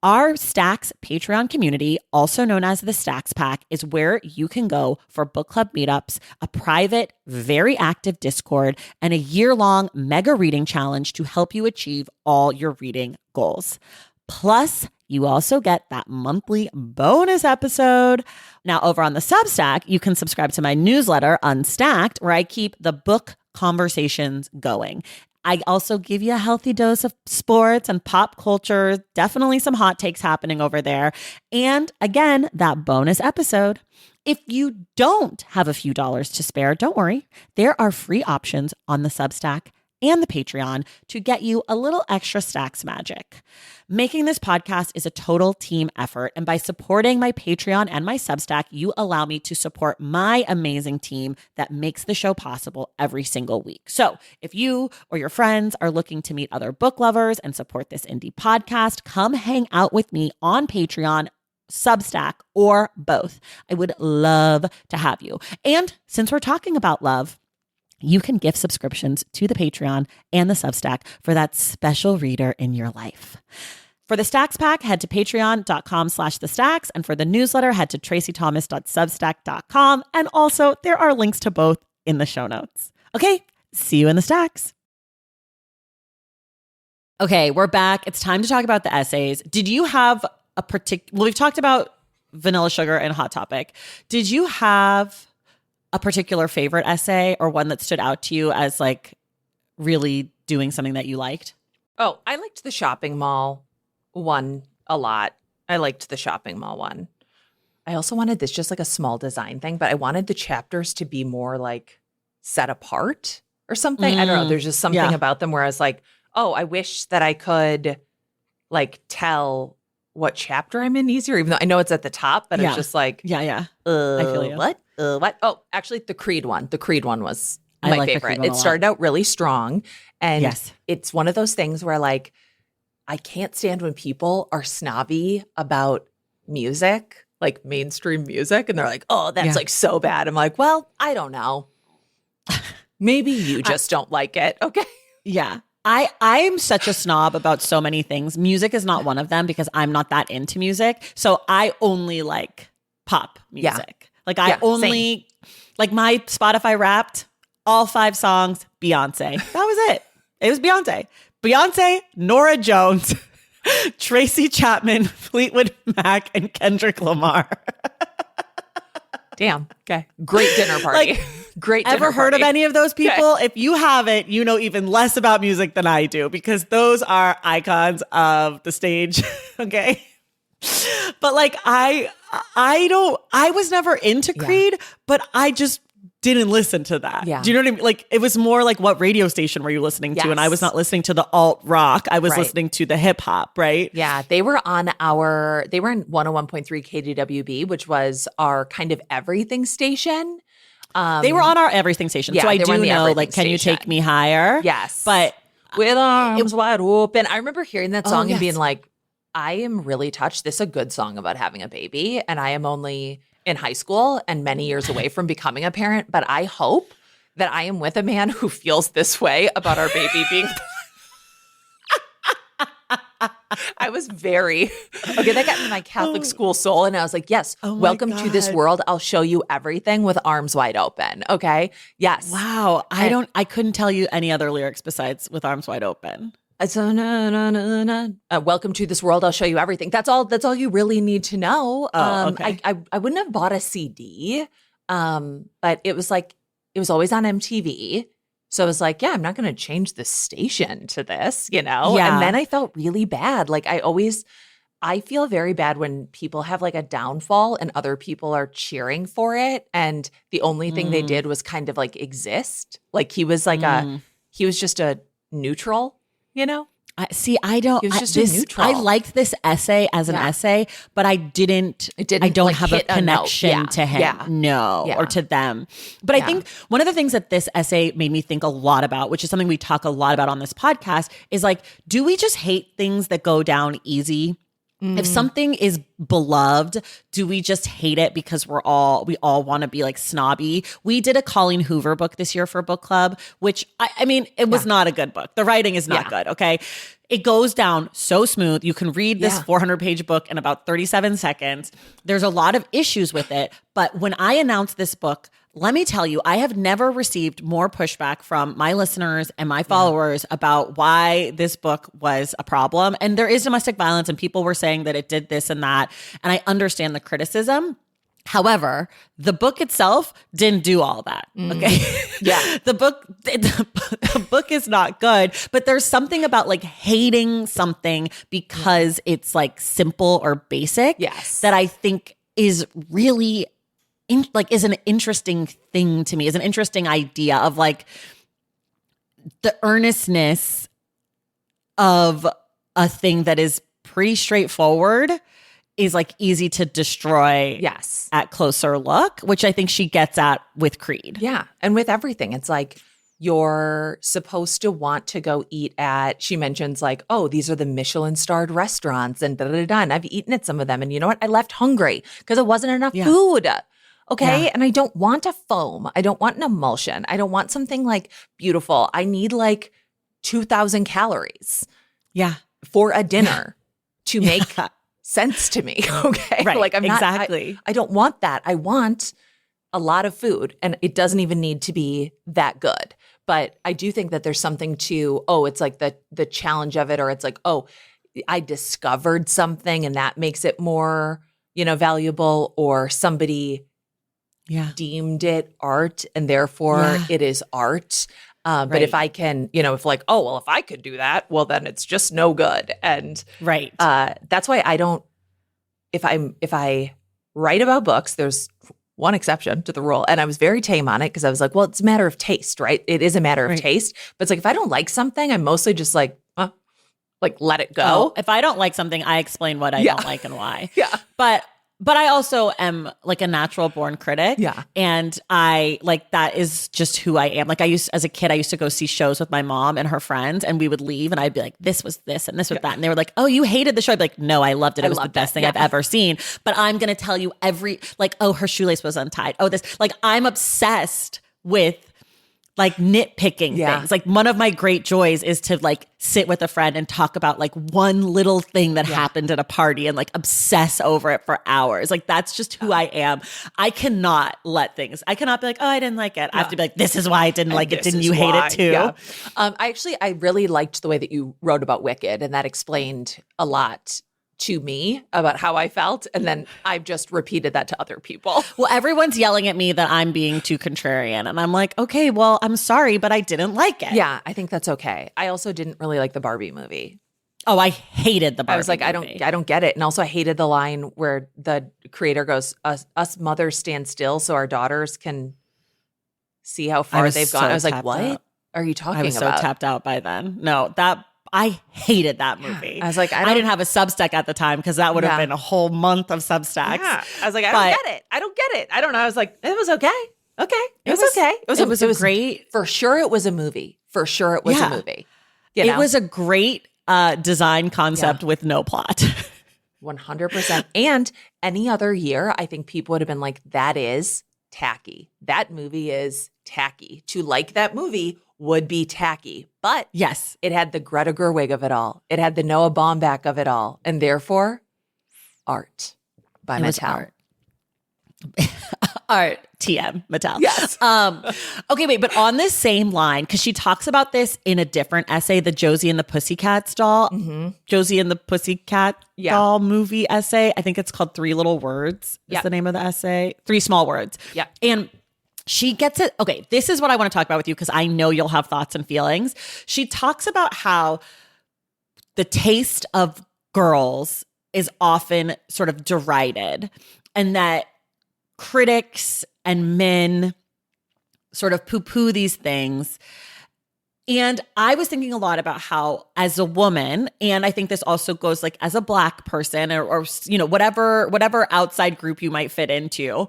[SPEAKER 1] Our Stacks Patreon community, also known as the Stacks Pack, is where you can go for book club meetups, a private, very active Discord, and a year-long mega reading challenge to help you achieve all your reading goals. Plus, you also get that monthly bonus episode. Now, over on the Substack, you can subscribe to my newsletter, Unstacked, where I keep the book conversations going. I also give you a healthy dose of sports and pop culture, definitely some hot takes happening over there. And again, that bonus episode. If you don't have a few dollars to spare, don't worry. There are free options on the Substack and the Patreon to get you a little extra Stacks magic. Making this podcast is a total team effort, and by supporting my Patreon and my Substack, you allow me to support my amazing team that makes the show possible every single week. So if you or your friends are looking to meet other book lovers and support this indie podcast, come hang out with me on Patreon, Substack, or both. I would love to have you. And since we're talking about love, you can gift subscriptions to the Patreon and the Substack for that special reader in your life. For the Stacks Pack, head to patreon.com/thestacks. And for the newsletter, head to tracythomas.substack.com. And also, there are links to both in the show notes. Okay, see you in the Stacks. Okay, we're back. It's time to talk about the essays. Did you have a particular... Well, we've talked about Vanilla Sugar and Hot Topic. Did you have a particular favorite essay or one that stood out to you as like really doing something that you liked?
[SPEAKER 2] Oh, I liked the shopping mall one a lot. I liked the shopping mall one. I also wanted this just like a small design thing, but I wanted the chapters to be more like set apart or something. I don't know. There's just something about them where I was like, oh, I wish that I could like tell what chapter I'm in easier, even though I know it's at the top, but it's just like,
[SPEAKER 1] I feel you.
[SPEAKER 2] What? Oh, actually, the Creed one. The Creed one was my favorite. It started out really strong, and it's one of those things where like I can't stand when people are snobby about music, like mainstream music, and they're like, "Oh, that's like so bad." I'm like, "Well, I don't know. Maybe you just don't like it." Okay.
[SPEAKER 1] Yeah. I'm such a snob about so many things. Music is not one of them because I'm not that into music. So I only like pop music. Like I only like my Spotify Wrapped, all 5 songs, Beyonce. That was it. It was Beyonce. Beyonce, Nora Jones, Tracy Chapman, Fleetwood Mac, and Kendrick Lamar.
[SPEAKER 2] Damn. Okay. Great dinner party.
[SPEAKER 1] Like,
[SPEAKER 2] great dinner
[SPEAKER 1] ever heard of any of those people? Okay. If you haven't, you know even less about music than I do because those are icons of the stage. Okay. But like I was never into Creed, but I just didn't listen to that.
[SPEAKER 2] Yeah.
[SPEAKER 1] Do you know what I mean? Like it was more like what radio station were you listening to? And I was not listening to the alt rock. I was listening to the hip hop, right?
[SPEAKER 2] Yeah. They were in 101.3 KDWB, which was our kind of everything station.
[SPEAKER 1] They were on our everything station.
[SPEAKER 2] Yeah,
[SPEAKER 1] so I do know like, Can You Take Me Higher?
[SPEAKER 2] Yes.
[SPEAKER 1] But
[SPEAKER 2] with arms wide open. I remember hearing that song and being like, I am really touched. This is a good song about having a baby. And I am only in high school and many years away from becoming a parent. But I hope that I am with a man who feels this way about our baby being I was very, that got me my Catholic school soul. And I was like, yes, welcome to this world. I'll show you everything with arms wide open. Okay. Yes.
[SPEAKER 1] Wow. I couldn't tell you any other lyrics besides with arms wide open.
[SPEAKER 2] So welcome to this world. I'll show you everything. That's all you really need to know.
[SPEAKER 1] Okay.
[SPEAKER 2] I wouldn't have bought a CD. But it was always on MTV. So I was like, yeah, I'm not going to change the station to this, you know?
[SPEAKER 1] Yeah.
[SPEAKER 2] And then I felt really bad. Like I feel very bad when people have like a downfall and other people are cheering for it. And the only thing they did was kind of like exist. Like he was like he was just a neutral, you know?
[SPEAKER 1] I don't.
[SPEAKER 2] It was just a neutral.
[SPEAKER 1] I liked this essay as an essay, but I didn't. I don't have a connection to him, or to them. But I think one of the things that this essay made me think a lot about, which is something we talk a lot about on this podcast, is like, do we just hate things that go down easy? If something is beloved, do we just hate it because we all want to be like snobby? We did a Colleen Hoover book this year for book club, which I mean, it was not a good book. The writing is not good. Okay. It goes down so smooth. You can read this 400-page book in about 37 seconds. There's a lot of issues with it. But when I announced this book, let me tell you, I have never received more pushback from my listeners and my followers about why this book was a problem. And there is domestic violence, and people were saying that it did this and that. And I understand the criticism. However, the book itself didn't do all that. Okay. The book is not good, but there's something about like hating something because it's like simple or basic that I think is really is an interesting thing to me, is an interesting idea of like the earnestness of a thing that is pretty straightforward is like easy to destroy at closer look, which I think she gets at with Creed.
[SPEAKER 2] Yeah. And with everything, it's like you're supposed to want to go eat at, she mentions like, oh, these are the Michelin-starred restaurants and da-da-da-da. And I've eaten at some of them. And you know what? I left hungry because it wasn't enough food. Okay. Yeah. And I don't want a foam. I don't want an emulsion. I don't want something like beautiful. I need like 2,000 calories for a dinner to make sense to me. Okay.
[SPEAKER 1] Right.
[SPEAKER 2] Like
[SPEAKER 1] I
[SPEAKER 2] don't want that. I want a lot of food, and it doesn't even need to be that good. But I do think that there's something to, it's like the challenge of it, or it's like, I discovered something and that makes it more, valuable, or somebody deemed it art and therefore it is art. But if I can, if like, if I could do that, well, then it's just no good. And that's why I don't, if I write about books, there's one exception to the rule. And I was very tame on it because I was like, well, it's a matter of taste, right? It is a matter of taste. But it's like, if I don't like something, I'm mostly just like let it go.
[SPEAKER 1] If I don't like something, I explain what I don't like and why. But I also am like a natural born critic.
[SPEAKER 2] Yeah.
[SPEAKER 1] And I like, that is just who I am. Like as a kid, I used to go see shows with my mom and her friends, and we would leave and I'd be like, this was this and this was that. And they were like, oh, you hated the show. I'd be like, no, I loved it. It was the best thing I've ever seen. But I'm going to tell you her shoelace was untied. Oh, this, like, I'm obsessed with like nitpicking things. Like one of my great joys is to like sit with a friend and talk about like one little thing that happened at a party and like obsess over it for hours. Like that's just who I am. I cannot be like, oh, I didn't like it. I have to be like, this is why I didn't like it. Didn't you hate it too?
[SPEAKER 2] Yeah. I really liked the way that you wrote about Wicked, and that explained a lot to me about how I felt. And then I've just repeated that to other people.
[SPEAKER 1] Well, everyone's yelling at me that I'm being too contrarian. And I'm like, okay, well, I'm sorry, but I didn't like it.
[SPEAKER 2] Yeah, I think that's okay. I also didn't really like the Barbie movie.
[SPEAKER 1] Oh, I hated the Barbie
[SPEAKER 2] I was like,
[SPEAKER 1] movie.
[SPEAKER 2] I don't get it. And also I hated the line where the creator goes, us mothers stand still so our daughters can see how far they've gone. I was like, what are you talking about?
[SPEAKER 1] I was so tapped out by then. No, I hated that movie.
[SPEAKER 2] I was like,
[SPEAKER 1] I didn't have a Substack at the time because that would have been a whole month of Substacks.
[SPEAKER 2] Yeah. I was like, I don't get it. I don't know. I was like, it was okay. Okay. It was okay.
[SPEAKER 1] It was great.
[SPEAKER 2] For sure it was a movie. For sure it was a movie.
[SPEAKER 1] It was a great design concept with no plot.
[SPEAKER 2] 100%. And any other year, I think people would have been like, that is tacky. That movie is tacky. To like that movie would be tacky. But
[SPEAKER 1] yes,
[SPEAKER 2] it had the Greta Gerwig of it all. It had the Noah Baumbach of it all. And therefore, art by Mattel.
[SPEAKER 1] Art, TM, Mattel.
[SPEAKER 2] Yes.
[SPEAKER 1] Okay, wait, but on this same line, because she talks about this in a different essay, the Josie and the Pussycat doll, Josie and the Pussycat doll movie essay. I think it's called 3 Little Words is the name of the essay. 3 Small Words.
[SPEAKER 2] Yeah.
[SPEAKER 1] And she gets it. Okay, this is what I want to talk about with you because I know you'll have thoughts and feelings. She talks about how the taste of girls is often sort of derided, and that critics and men sort of poo-poo these things. And I was thinking a lot about how, as a woman, and I think this also goes like as a Black person or you know, whatever outside group you might fit into,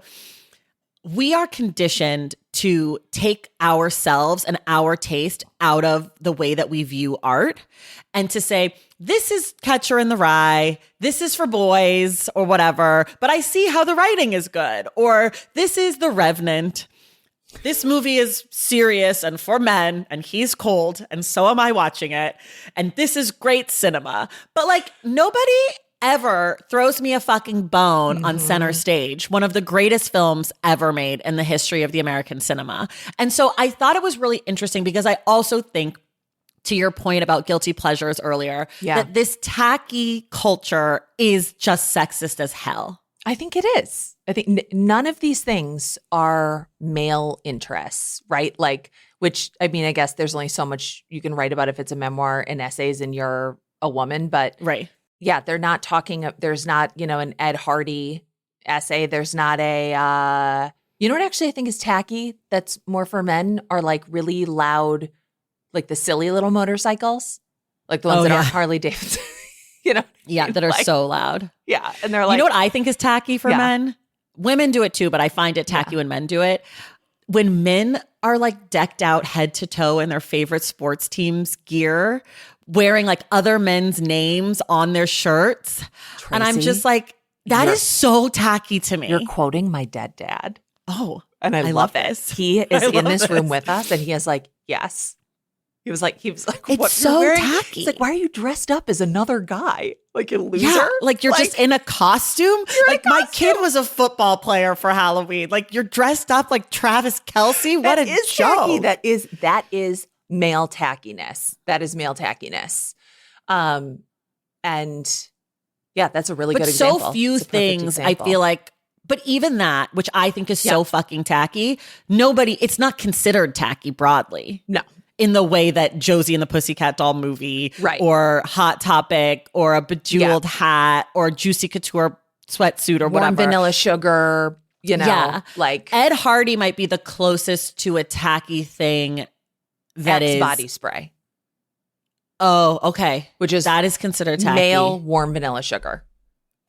[SPEAKER 1] we are conditioned to take ourselves and our taste out of the way that we view art and to say, this is Catcher in the Rye, this is for boys or whatever, but I see how the writing is good. Or this is The Revenant. This movie is serious and for men, and he's cold, and so am I watching it. And this is great cinema. But like, nobody ever throws me a fucking bone on Center Stage, one of the greatest films ever made in the history of the American cinema. And so I thought it was really interesting because I also think, to your point about guilty pleasures earlier, that this tacky culture is just sexist as hell.
[SPEAKER 2] I think it is. I think none of these things are male interests, right? Like, which, I mean, I guess there's only so much you can write about if it's a memoir and essays and you're a woman, but
[SPEAKER 1] right.
[SPEAKER 2] Yeah, they're not talking, there's not, you know, an Ed Hardy essay. There's not a, you know what actually I think is tacky that's more for men are like really loud, like the silly little motorcycles, like the ones that aren't Harley Davidson, you know?
[SPEAKER 1] Yeah, that are like, so loud.
[SPEAKER 2] Yeah, and they're like.
[SPEAKER 1] You know what I think is tacky for men? Women do it too, but I find it tacky when men do it. When men are like decked out head to toe in their favorite sports team's gear, wearing like other men's names on their shirts.
[SPEAKER 2] Tracy,
[SPEAKER 1] and I'm just like, that is so tacky to me.
[SPEAKER 2] You're quoting my dead dad.
[SPEAKER 1] Oh,
[SPEAKER 2] and I love this. He is in this room with us and he is like, yes. He was like,
[SPEAKER 1] it's
[SPEAKER 2] what
[SPEAKER 1] so
[SPEAKER 2] you're
[SPEAKER 1] tacky.
[SPEAKER 2] He's like, why are you dressed up as another guy? Like, you loser?
[SPEAKER 1] Yeah, like you're just in a costume. Like my kid was a football player for Halloween. Like you're dressed up like Travis Kelce. What a joke.
[SPEAKER 2] That is male tackiness. That is male tackiness. And yeah, that's a really good example.
[SPEAKER 1] So few things I feel like, but even that, which I think is so fucking tacky, it's not considered tacky broadly.
[SPEAKER 2] No.
[SPEAKER 1] In the way that Josie and the Pussycat Doll movie or Hot Topic or a Bejeweled hat or Juicy Couture sweatsuit or whatever.
[SPEAKER 2] Warm Vanilla Sugar, you know, like.
[SPEAKER 1] Ed Hardy might be the closest to a tacky thing that is.
[SPEAKER 2] Body spray.
[SPEAKER 1] Oh, okay. That is considered tacky.
[SPEAKER 2] Male Warm Vanilla Sugar.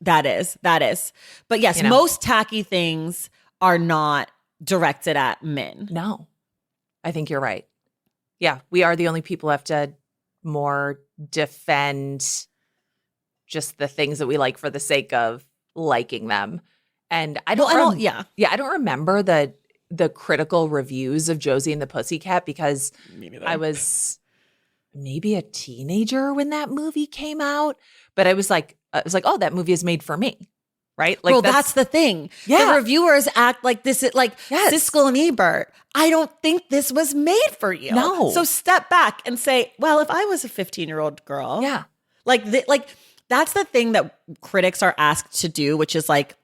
[SPEAKER 1] That is. But yes, most tacky things are not directed at men.
[SPEAKER 2] No, I think you're right. Yeah, we are the only people who have to more defend just the things that we like for the sake of liking them. And I don't remember the critical reviews of Josie and the Pussycat because I was maybe a teenager when that movie came out. But I was like, oh, that movie is made for me. Right? Like,
[SPEAKER 1] well, that's the thing. Yeah. The reviewers act like this is like Siskel and Ebert. I don't think this was made for you.
[SPEAKER 2] No.
[SPEAKER 1] So step back and say, well, if I was a 15-year-old girl.
[SPEAKER 2] Yeah.
[SPEAKER 1] Like that's the thing that critics are asked to do, which is like,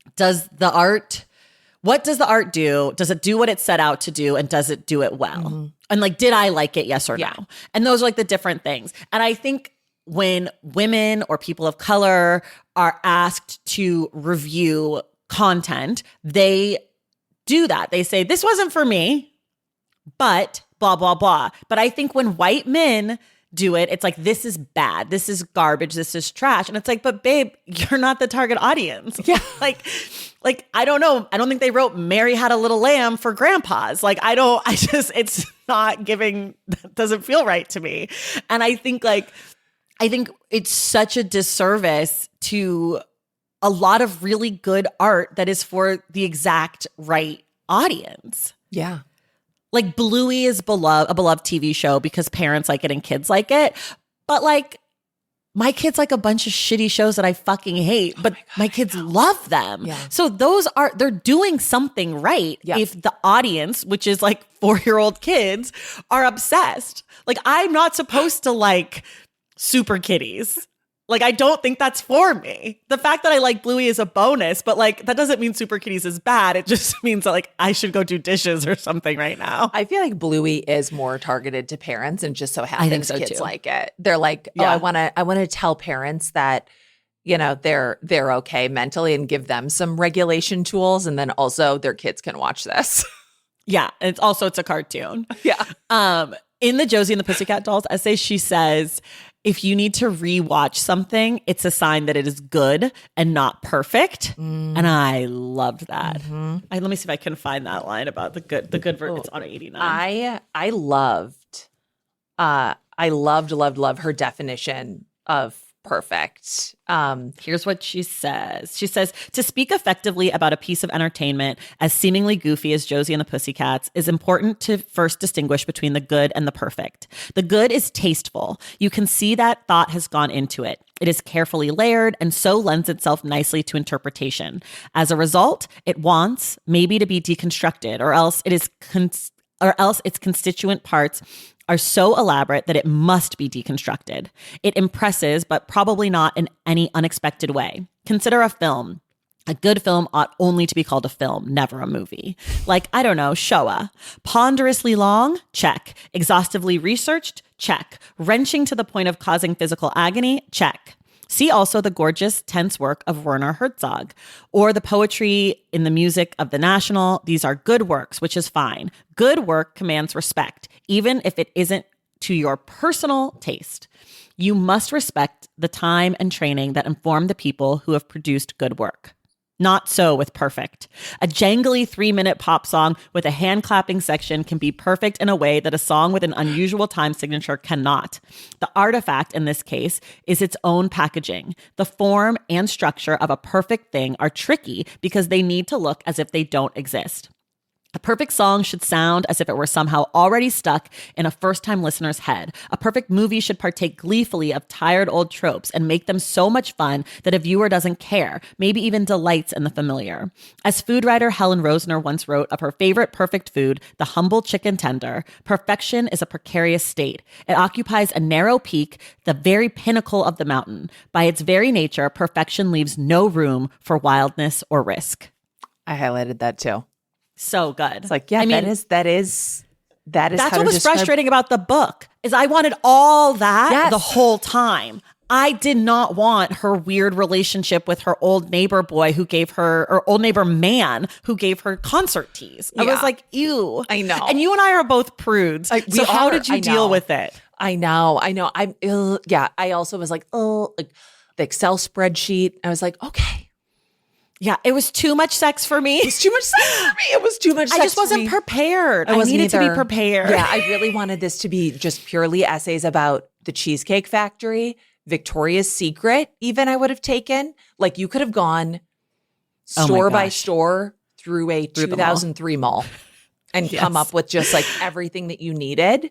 [SPEAKER 1] what does the art do? Does it do what it set out to do? And does it do it well? Mm-hmm. And like, did I like it? Yes or no? And those are like the different things. And I think when women or people of color are asked to review content, they do that. They say, this wasn't for me, but blah, blah, blah. But I think when white men do it, it's like, this is bad. This is garbage. This is trash. And it's like, but babe, you're not the target audience.
[SPEAKER 2] Yeah.
[SPEAKER 1] Like, I don't know. I don't think they wrote Mary Had a Little Lamb for grandpas. Like, it's not giving, doesn't feel right to me. And I think it's such a disservice to a lot of really good art that is for the exact right audience.
[SPEAKER 2] Yeah.
[SPEAKER 1] Like Bluey is a beloved TV show because parents like it and kids like it. But like my kids like a bunch of shitty shows that I fucking hate, but my kids love them.
[SPEAKER 2] Yeah.
[SPEAKER 1] So they're doing something right if the audience, which is like 4-year-old kids, are obsessed. Like I'm not supposed to like Super Kitties. Like, I don't think that's for me. The fact that I like Bluey is a bonus, but like, that doesn't mean Super Kitties is bad. It just means that like, I should go do dishes or something right now.
[SPEAKER 2] I feel like Bluey is more targeted to parents and just so happens
[SPEAKER 1] so
[SPEAKER 2] kids
[SPEAKER 1] too.
[SPEAKER 2] Like it. They're like, I want to tell parents that, you know, they're okay mentally and give them some regulation tools. And then also their kids can watch this.
[SPEAKER 1] Yeah. It's a cartoon.
[SPEAKER 2] Yeah.
[SPEAKER 1] in the Josie and the Pussycat Dolls essay, she says, if you need to rewatch something, it's a sign that it is good and not perfect. And I loved that. Let me see if I can find that line about the good version. It's on 89.
[SPEAKER 2] I loved her definition of perfect.
[SPEAKER 1] Here's what she says. She says, to speak effectively about a piece of entertainment as seemingly goofy as Josie and the Pussycats is important to first distinguish between the good and the perfect. The good is tasteful. You can see that thought has gone into it. It is carefully layered and so lends itself nicely to interpretation. As a result, it wants maybe to be deconstructed, or else its constituent parts are so elaborate that it must be deconstructed. It impresses, but probably not in any unexpected way. Consider a film. A good film ought only to be called a film, never a movie. Like, I don't know, Showa. Ponderously long? Check. Exhaustively researched? Check. Wrenching to the point of causing physical agony? Check. See also the gorgeous, tense work of Werner Herzog, or the poetry in the music of the National. These are good works, which is fine. Good work commands respect, even if it isn't to your personal taste. You must respect the time and training that inform the people who have produced good work. Not so with perfect. A jangly 3-minute pop song with a hand-clapping section can be perfect in a way that a song with an unusual time signature cannot. The artifact in this case is its own packaging. The form and structure of a perfect thing are tricky because they need to look as if they don't exist. A perfect song should sound as if it were somehow already stuck in a first-time listener's head. A perfect movie should partake gleefully of tired old tropes and make them so much fun that a viewer doesn't care, maybe even delights in the familiar. As food writer Helen Rosner once wrote of her favorite perfect food, the humble chicken tender, perfection is a precarious state. It occupies a narrow peak, the very pinnacle of the mountain. By its very nature, perfection leaves no room for wildness or risk.
[SPEAKER 2] I highlighted that too.
[SPEAKER 1] So good.
[SPEAKER 2] It's like, yeah, I mean, that is
[SPEAKER 1] that's what was frustrating about the book is I wanted all that the whole time. I did not want her weird relationship with her old neighbor boy who gave her, or old neighbor man who gave her concert teas. I was like, ew.
[SPEAKER 2] I know.
[SPEAKER 1] And you and I are both prudes. So how did you deal with it?
[SPEAKER 2] I know. I also was like, like the Excel spreadsheet. I was like, okay.
[SPEAKER 1] Yeah, it was too much sex for me.
[SPEAKER 2] It was too much sex for me. It was too much sex for me.
[SPEAKER 1] I just wasn't prepared. I needed to be prepared.
[SPEAKER 2] Yeah, I really wanted this to be just purely essays about the Cheesecake Factory, Victoria's Secret, even I would have taken. Like you could have gone store by store through a 2003 mall and come up with just like everything that you needed.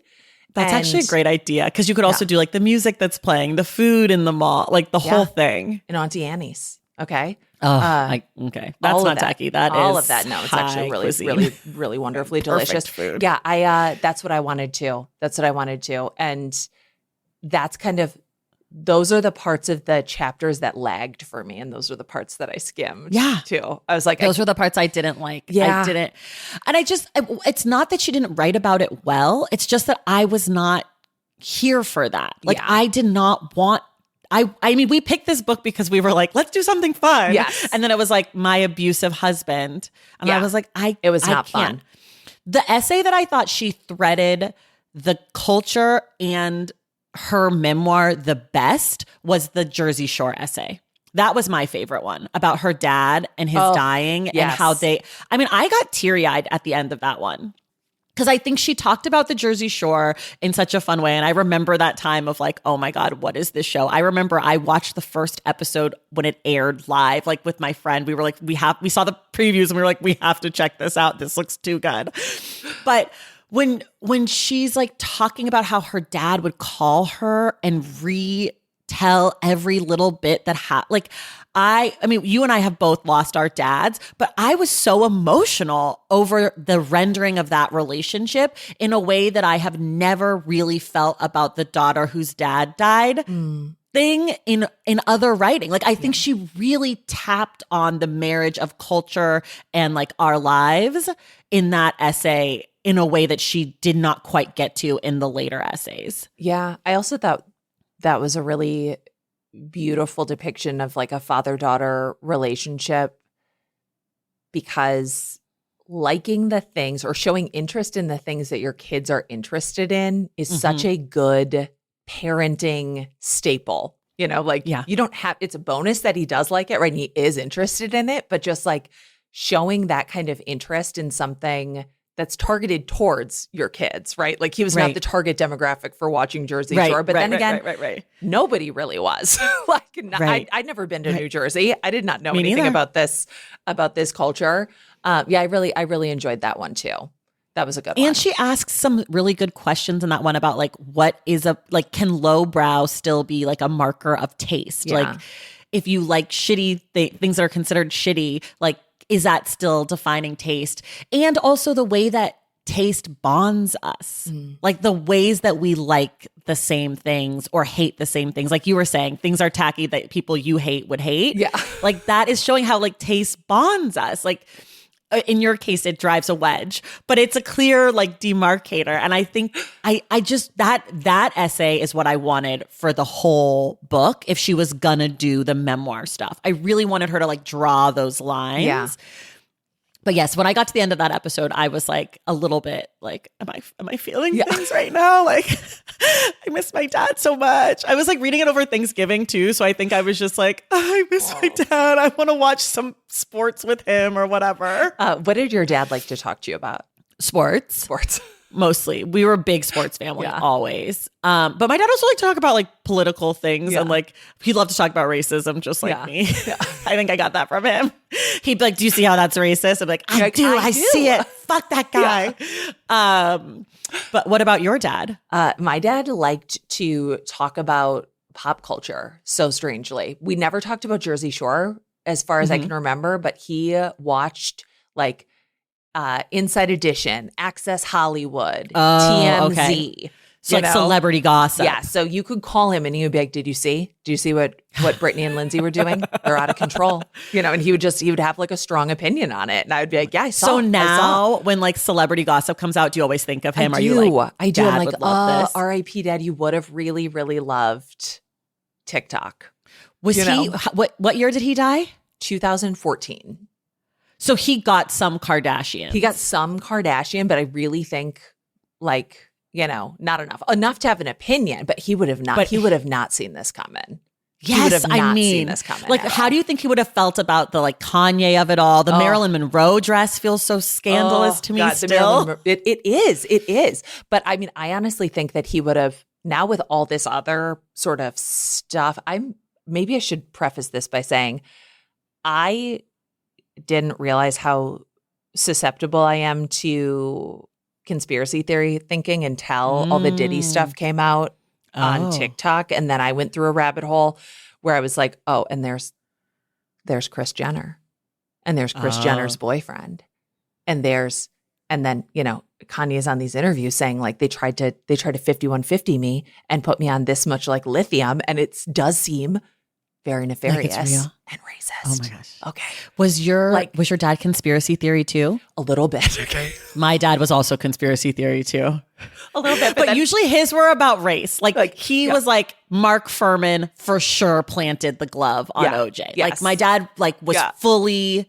[SPEAKER 1] That's actually a great idea because you could also do like the music that's playing, the food in the mall, like the whole thing.
[SPEAKER 2] And Auntie Annie's. Okay.
[SPEAKER 1] Okay. That's not tacky. That is
[SPEAKER 2] all of that. No, it's actually really wonderfully delicious
[SPEAKER 1] food.
[SPEAKER 2] Yeah. That's what I wanted to. And that's kind of, those are the parts of the chapters that lagged for me. And those are the parts that I skimmed too. I was like,
[SPEAKER 1] those were the parts I didn't like.
[SPEAKER 2] Yeah.
[SPEAKER 1] I didn't. And it's not that she didn't write about it well. It's just that I was not here for that. Like I did not want, I mean, we picked this book because we were like, let's do something fun.
[SPEAKER 2] Yes.
[SPEAKER 1] And then it was like my abusive husband. And I was like,
[SPEAKER 2] it was not fun.
[SPEAKER 1] The essay that I thought she threaded the culture and her memoir the best was the Jersey Shore essay. That was my favorite one about her dad and his dying and how I got teary-eyed at the end of that one. Because I think she talked about the Jersey Shore in such a fun way. And I remember that time of like, oh my God, what is this show? I remember I watched the first episode when it aired live, like with my friend. We were like, we saw the previews and we were like, we have to check this out. This looks too good. But when she's like talking about how her dad would call her and retell every little bit that I mean, you and I have both lost our dads, but I was so emotional over the rendering of that relationship in a way that I have never really felt about the daughter whose dad died thing in other writing. Like, I think she really tapped on the marriage of culture and like our lives in that essay in a way that she did not quite get to in the later essays.
[SPEAKER 2] Yeah. I also thought that was a really beautiful depiction of like a father-daughter relationship because liking the things or showing interest in the things that your kids are interested in is such a good parenting staple. You know, like you don't have, it's a bonus that he does like it, right? And he is interested in it, but just like showing that kind of interest in something that's targeted towards your kids, right? Like he was not the target demographic for watching Jersey Shore, but then again, nobody really was. I'd never been to New Jersey. I did not know anything about this culture. I really enjoyed that one too. That was a good one.
[SPEAKER 1] And she asks some really good questions in that one about like, what is can lowbrow still be like a marker of taste? Yeah. Like if you like shitty things that are considered shitty, like, is that still defining taste? And also the way that taste bonds us, like the ways that we like the same things or hate the same things. Like you were saying, things are tacky that people you hate would hate. Yeah. Like that is showing how like taste bonds us. Like in your case, it drives a wedge, but it's a clear like demarcator. And I think I just that essay is what I wanted for the whole book. If she was gonna do the memoir stuff, I really wanted her to like draw those lines. Yeah. But yes, when I got to the end of that episode, I was like a little bit like, am I feeling things right now? Like I miss my dad so much. I was like reading it over Thanksgiving too. So I think I was just like, I miss my dad. I want to watch some sports with him or whatever.
[SPEAKER 2] What did your dad like to talk to you about?
[SPEAKER 1] Sports. Mostly. We were a big sports family, always. But my dad also liked to talk about like political things and like he loved to talk about racism just like me. Yeah. I think I got that from him. He'd be like, do you see how that's racist? I'm like, I do. I see it. Fuck that guy. Yeah. But what about your dad?
[SPEAKER 2] My dad liked to talk about pop culture so strangely. We never talked about Jersey Shore as far as I can remember, but he watched like Inside Edition, Access Hollywood, TMZ. Okay.
[SPEAKER 1] So like celebrity gossip.
[SPEAKER 2] Yeah. So you could call him and he would be like, did you see what Brittany and Lindsay were doing? They're out of control. And he would have like a strong opinion on it. And I would be like, yeah, I saw.
[SPEAKER 1] So now when like celebrity gossip comes out, do you always think of him?
[SPEAKER 2] I do. I'm like, R.I.P. Dad, you would have really, really loved TikTok.
[SPEAKER 1] Was he, what year did he die?
[SPEAKER 2] 2014.
[SPEAKER 1] So he got some Kardashian.
[SPEAKER 2] He got some Kardashian, but I really think like, not enough to have an opinion, but he would have not seen this coming.
[SPEAKER 1] Yes,
[SPEAKER 2] he would have not seen this coming.
[SPEAKER 1] Like, how do you think he would have felt about the like Kanye of it all? The Marilyn Monroe dress feels so scandalous to me. God, still,
[SPEAKER 2] it is. But I mean, I honestly think that he would have now with all this other sort of stuff. Maybe I should preface this by saying I didn't realize how susceptible I am to conspiracy theory thinking until all the Diddy stuff came out on TikTok. And then I went through a rabbit hole where I was like, oh, and there's Kris Jenner and there's Kris Jenner's boyfriend. And then, Kanye's on these interviews saying like they tried to 5150 me and put me on this much like lithium. And it does seem very nefarious and racist.
[SPEAKER 1] Oh my gosh.
[SPEAKER 2] Okay.
[SPEAKER 1] Was your dad conspiracy theory too?
[SPEAKER 2] A little bit. Okay.
[SPEAKER 1] My dad was also conspiracy theory too.
[SPEAKER 2] A little bit.
[SPEAKER 1] But usually his were about race. Like he was like Mark Furman for sure planted the glove on OJ. Yes. Like my dad was fully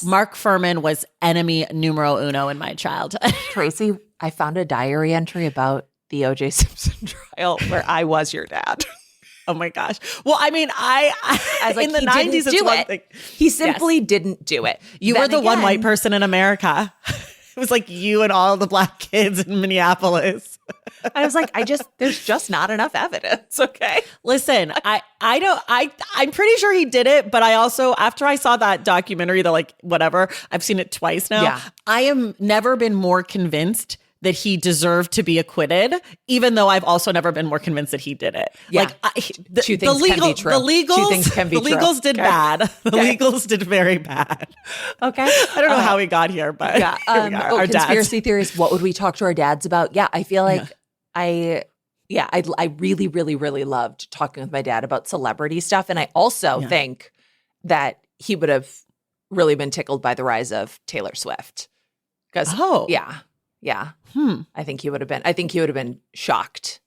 [SPEAKER 1] Mark Furman was enemy numero uno in my childhood.
[SPEAKER 2] Tracy, I found a diary entry about the OJ Simpson trial where I was your dad.
[SPEAKER 1] Oh my gosh. Well, I mean, I was like, in the 90s, it's one thing.
[SPEAKER 2] He simply didn't do it.
[SPEAKER 1] You were the one white person in America. It was like you and all the black kids in Minneapolis.
[SPEAKER 2] I was like, there's just not enough evidence. Okay.
[SPEAKER 1] Listen, I'm pretty sure he did it, but I also, after I saw that documentary, I've seen it twice now. Yeah. I am never been more convinced that he deserved to be acquitted, even though I've also never been more convinced that he did it.
[SPEAKER 2] Yeah. Two things can be true.
[SPEAKER 1] The legals did bad. The legals did very bad. Okay. I don't know how we got here, but here we are.
[SPEAKER 2] Conspiracy theories. What would we talk to our dads about? Yeah, I feel like I really, really, really loved talking with my dad about celebrity stuff. And I also think that he would have really been tickled by the rise of Taylor Swift. Yeah. I think he would have been shocked.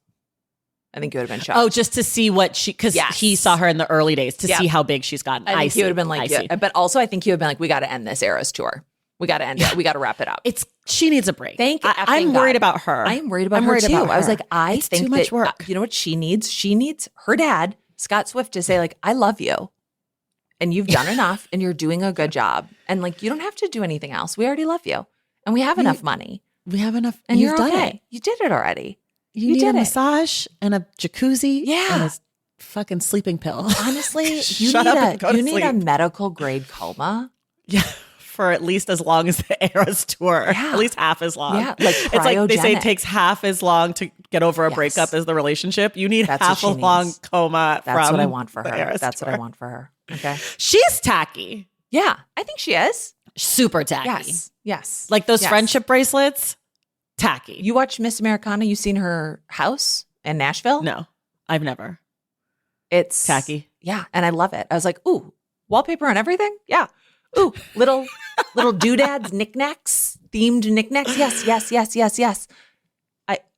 [SPEAKER 2] Oh,
[SPEAKER 1] just to see what because he saw her in the early days to see how big she's gotten.
[SPEAKER 2] I think he would have been like, but also I think he would have been like, we got to end this Eras tour. We got to end it. We got to wrap it up.
[SPEAKER 1] She needs a break.
[SPEAKER 2] I'm
[SPEAKER 1] worried about her.
[SPEAKER 2] I am worried about her too. I was like, I think
[SPEAKER 1] too much work.
[SPEAKER 2] You know what she needs? She needs her dad, Scott Swift, to say like, I love you. And you've done enough and you're doing a good job. And like, you don't have to do anything else. We already love you. And we have enough money.
[SPEAKER 1] We have enough.
[SPEAKER 2] And
[SPEAKER 1] you've
[SPEAKER 2] you're
[SPEAKER 1] done
[SPEAKER 2] okay.
[SPEAKER 1] it.
[SPEAKER 2] You did it already.
[SPEAKER 1] You need a massage and a jacuzzi.
[SPEAKER 2] Yeah.
[SPEAKER 1] And a fucking sleeping pill.
[SPEAKER 2] Honestly, you need a medical grade coma.
[SPEAKER 1] Yeah. For at least as long as the Eras tour.
[SPEAKER 2] Yeah.
[SPEAKER 1] At least half as long.
[SPEAKER 2] Yeah. Like
[SPEAKER 1] it's like they say it takes half as long to get over a breakup as the relationship. You need half a long coma.
[SPEAKER 2] That's what I want for her. That's what I want for her. Okay.
[SPEAKER 1] She's tacky.
[SPEAKER 2] Yeah. I think she is.
[SPEAKER 1] Super tacky.
[SPEAKER 2] Yes.
[SPEAKER 1] Like those friendship bracelets. Tacky.
[SPEAKER 2] You watch Miss Americana? You seen her house in Nashville?
[SPEAKER 1] No, I've never.
[SPEAKER 2] It's
[SPEAKER 1] tacky.
[SPEAKER 2] Yeah. And I love it. I was like, ooh, wallpaper on everything? Yeah. Ooh, little doodads, knickknacks, themed knickknacks. Yes.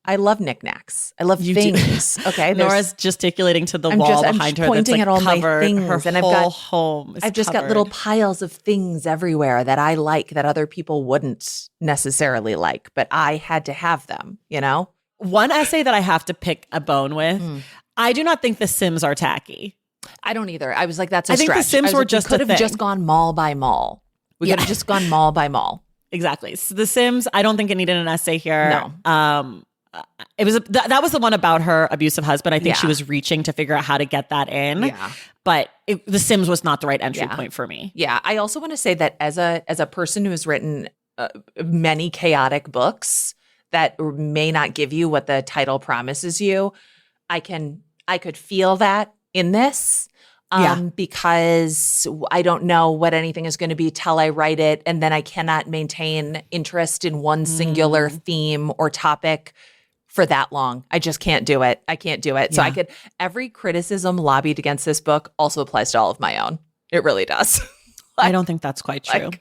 [SPEAKER 2] I love knickknacks. I love things. Okay.
[SPEAKER 1] Nora's gesticulating to the wall behind her.
[SPEAKER 2] Pointing at all my things.
[SPEAKER 1] Her whole home is
[SPEAKER 2] I've just got little piles of things everywhere that I like that other people wouldn't necessarily like, but I had to have them, you know?
[SPEAKER 1] One essay that I have to pick a bone with. I do not think the Sims are tacky.
[SPEAKER 2] I don't either. I was like, that's a stretch.
[SPEAKER 1] I think the Sims were just
[SPEAKER 2] could have just gone mall by mall. We could have just gone mall by mall.
[SPEAKER 1] Exactly. So the Sims, I don't think it needed an essay here.
[SPEAKER 2] No.
[SPEAKER 1] It was that was the one about her abusive husband. I think she was reaching to figure out how to get that in.
[SPEAKER 2] Yeah.
[SPEAKER 1] But the Sims was not the right entry point for me.
[SPEAKER 2] Yeah. I also want to say that as a person who has written many chaotic books that may not give you what the title promises you, I could feel that in this. Because I don't know what anything is going to be till I write it. And then I cannot maintain interest in one singular theme or topic for that long. I just can't do it. I can't do it. So every criticism lobbied against this book also applies to all of my own. It really does.
[SPEAKER 1] I don't think that's quite true.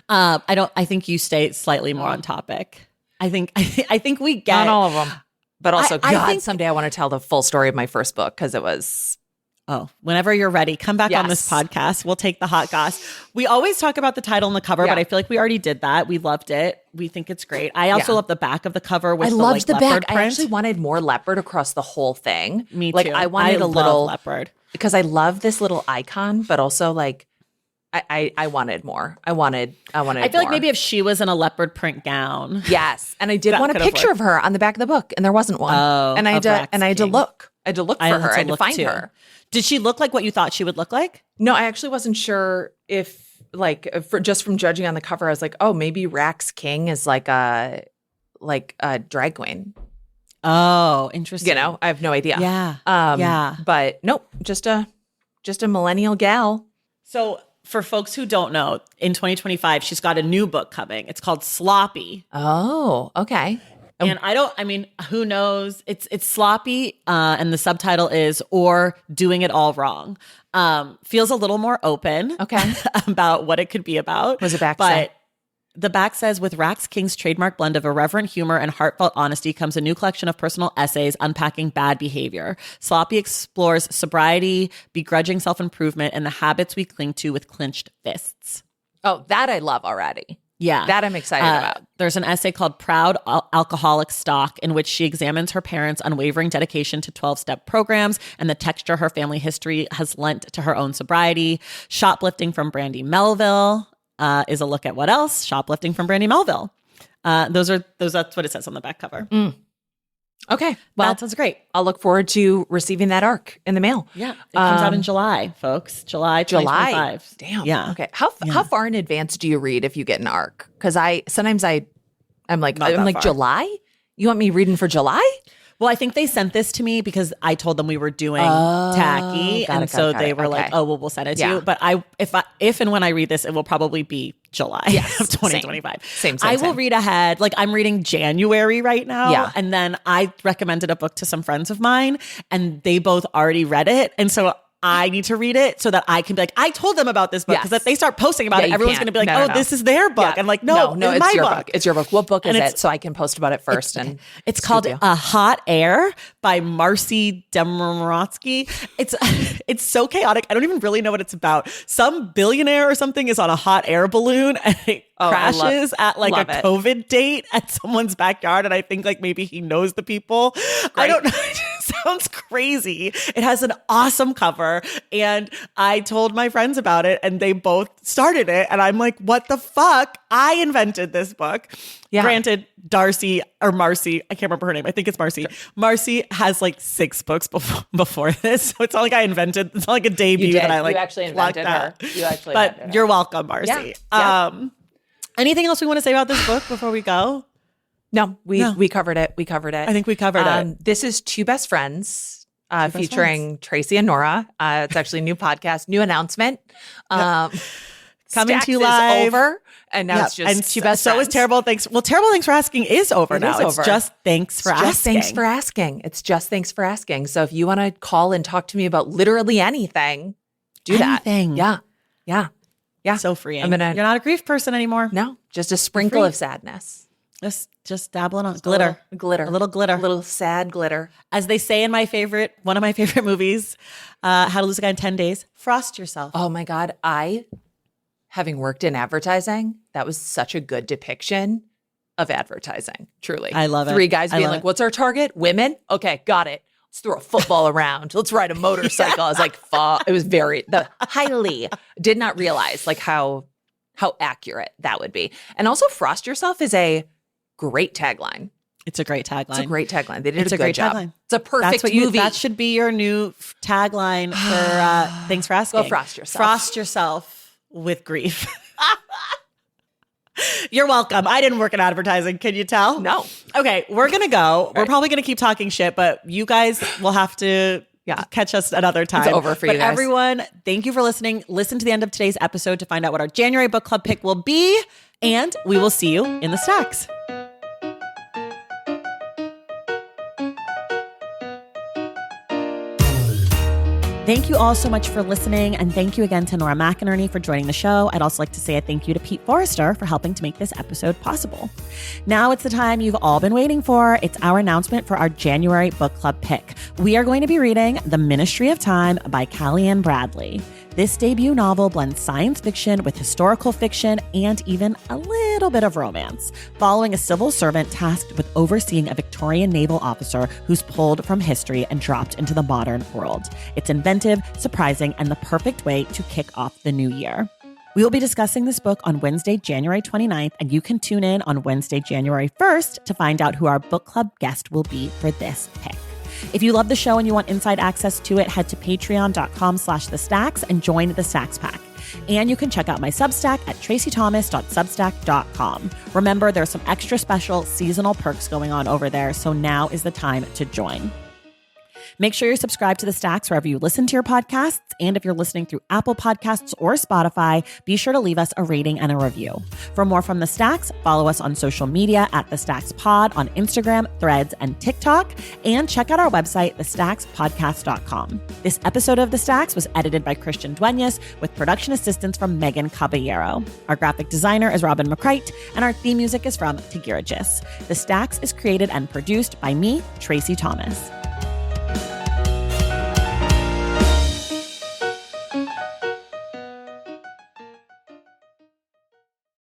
[SPEAKER 1] I think you stay slightly more on topic. I think we get
[SPEAKER 2] not all of them. But also,
[SPEAKER 1] I think
[SPEAKER 2] someday I want to tell the full story of my first book because it was...
[SPEAKER 1] Oh, whenever you're ready, come back on this podcast. We'll take the hot goss. We always talk about the title and the cover, but I feel like we already did that. We loved it. We think it's great. I also love the back of the cover with the leopard
[SPEAKER 2] back.
[SPEAKER 1] print.
[SPEAKER 2] I actually wanted more leopard across the whole thing.
[SPEAKER 1] Me too.
[SPEAKER 2] Like I wanted a little
[SPEAKER 1] leopard
[SPEAKER 2] because I love this little icon, but also like I wanted more. I wanted.
[SPEAKER 1] I feel like maybe if she was in a leopard print gown.
[SPEAKER 2] Yes, and I did want a picture of her on the back of the book, and there wasn't one.
[SPEAKER 1] Oh,
[SPEAKER 2] and I had to look. I had to look for her. I had to find her.
[SPEAKER 1] Did she look like what you thought she would look like?
[SPEAKER 2] No, I actually wasn't sure if just from judging on the cover, I was like, oh, maybe Rax King is like a drag queen.
[SPEAKER 1] Oh, interesting.
[SPEAKER 2] You know, I have no idea.
[SPEAKER 1] Yeah.
[SPEAKER 2] But nope, just a millennial gal.
[SPEAKER 1] So for folks who don't know, in 2025, she's got a new book coming. It's called Sloppy.
[SPEAKER 2] Oh, okay.
[SPEAKER 1] And who knows? It's sloppy, and the subtitle is "Or Doing It All Wrong." Feels a little more open, about what it could be about.
[SPEAKER 2] What does the back say?
[SPEAKER 1] The back says, with Rax King's trademark blend of irreverent humor and heartfelt honesty comes a new collection of personal essays unpacking bad behavior. Sloppy explores sobriety, begrudging self-improvement, and the habits we cling to with clenched fists.
[SPEAKER 2] Oh, that I love already.
[SPEAKER 1] Yeah.
[SPEAKER 2] That I'm excited about.
[SPEAKER 1] There's an essay called Proud Alcoholic Stock in which she examines her parents' unwavering dedication to 12-step programs and the texture her family history has lent to her own sobriety. Shoplifting from Brandy Melville is a look at what else? Shoplifting from Brandy Melville. That's what it says on the back cover.
[SPEAKER 2] Okay. Well,
[SPEAKER 1] that sounds great.
[SPEAKER 2] I'll look forward to receiving that arc in the mail.
[SPEAKER 1] Yeah. It comes out in July, folks. July 2025.
[SPEAKER 2] Damn.
[SPEAKER 1] Yeah.
[SPEAKER 2] Okay. How far in advance do you read if you get an arc? Because I'm like July? You want me reading for July?
[SPEAKER 1] Well, I think they sent this to me because I told them we were doing Tacky, they were like, "Oh, well, we'll send it to you." But if and when I read this, it will probably be July of 2025.
[SPEAKER 2] Same.
[SPEAKER 1] I will read ahead. Like I'm reading January right now,
[SPEAKER 2] Yeah.
[SPEAKER 1] and then I recommended a book to some friends of mine, and they both already read it, and so I need to read it so that I can be like, I told them about this book. Because if they start posting about it, everyone's going to be like, this is their book. I'm like, no, it's my
[SPEAKER 2] your
[SPEAKER 1] book.
[SPEAKER 2] It's your book. What book is it? So I can post about it first.
[SPEAKER 1] It's called A Hot Air by Marcy Demrotsky. It's so chaotic. I don't even really know what it's about. Some billionaire or something is on a hot air balloon and it crashes at like a COVID date at someone's backyard. And I think like maybe he knows the people. I don't know. It just sounds crazy. It has an awesome cover. And I told my friends about it and they both started it. And I'm like, what the fuck? I invented this book. Yeah. Granted, Marcy, I can't remember her name. I think it's Marcy. Sure. Marcy has like 6 books before this. So it's not like I invented, it's not like a debut that I like.
[SPEAKER 2] You actually invented her.
[SPEAKER 1] But you're welcome, Marcy.
[SPEAKER 2] Yeah.
[SPEAKER 1] Anything else we want to say about this book before we go?
[SPEAKER 2] No, we covered it. I think we covered it. This is Two Best Friends, featuring Tracy and Nora. It's actually a new podcast, new announcement.
[SPEAKER 1] Coming to you live.
[SPEAKER 2] Is over, and now it's just Two Best Friends.
[SPEAKER 1] So is Terrible Thanks. Well, Terrible Thanks for Asking is over now. It's just Thanks for Asking.
[SPEAKER 2] Just Thanks for Asking. It's just Thanks for Asking. So if you want to call and talk to me about literally anything, do that. Yeah.
[SPEAKER 1] So freeing. You're not a grief person anymore.
[SPEAKER 2] No, just a sprinkle of sadness.
[SPEAKER 1] Just dabbling on glitter. A little glitter.
[SPEAKER 2] A little sad glitter.
[SPEAKER 1] As they say in one of my favorite movies, How to Lose a Guy in 10 Days, frost yourself.
[SPEAKER 2] Oh my God. Having worked in advertising, that was such a good depiction of advertising. Truly.
[SPEAKER 1] I love it.
[SPEAKER 2] 3 guys being like, what's our target? Women? Okay, got it. Let's throw a football around. Let's ride a motorcycle. I was like, it was highly did not realize like how accurate that would be. And also frost yourself is a great tagline.
[SPEAKER 1] It's a great tagline.
[SPEAKER 2] They did a good job. Tagline. It's a perfect movie.
[SPEAKER 1] That should be your new tagline for Thanks for Asking.
[SPEAKER 2] Go frost yourself.
[SPEAKER 1] Frost yourself with grief. You're welcome. I didn't work in advertising. Can you tell?
[SPEAKER 2] No.
[SPEAKER 1] Okay, we're going to go. Right. We're probably going to keep talking shit, but you guys will have to catch us another time.
[SPEAKER 2] It's over for you guys.
[SPEAKER 1] But everyone, thank you for listening. Listen to the end of today's episode to find out what our January book club pick will be, and we will see you in the stacks. Thank you all so much for listening, and thank you again to Nora McInerny for joining the show. I'd also like to say a thank you to Pete Forrester for helping to make this episode possible. Now it's the time you've all been waiting for. It's our announcement for our January book club pick. We are going to be reading The Ministry of Time by Callie-Ann Bradley. This debut novel blends science fiction with historical fiction and even a little bit of romance, following a civil servant tasked with overseeing a Victorian naval officer who's pulled from history and dropped into the modern world. It's inventive, surprising, and the perfect way to kick off the new year. We will be discussing this book on Wednesday, January 29th, and you can tune in on Wednesday, January 1st to find out who our book club guest will be for this pick. If you love the show and you want inside access to it, head to patreon.com/thestacks and join the Stacks Pack. And you can check out my Substack at tracythomas.substack.com. Remember, there's some extra special seasonal perks going on over there, so now is the time to join. Make sure you're subscribed to The Stacks wherever you listen to your podcasts. And if you're listening through Apple Podcasts or Spotify, be sure to leave us a rating and a review. For more from The Stacks, follow us on social media at The Stacks Pod on Instagram, Threads, and TikTok. And check out our website, thestackspodcast.com. This episode of The Stacks was edited by Christian Duenas with production assistance from Megan Caballero. Our graphic designer is Robin McCrite, and our theme music is from Tagirajis. The Stacks is created and produced by me, Tracy Thomas.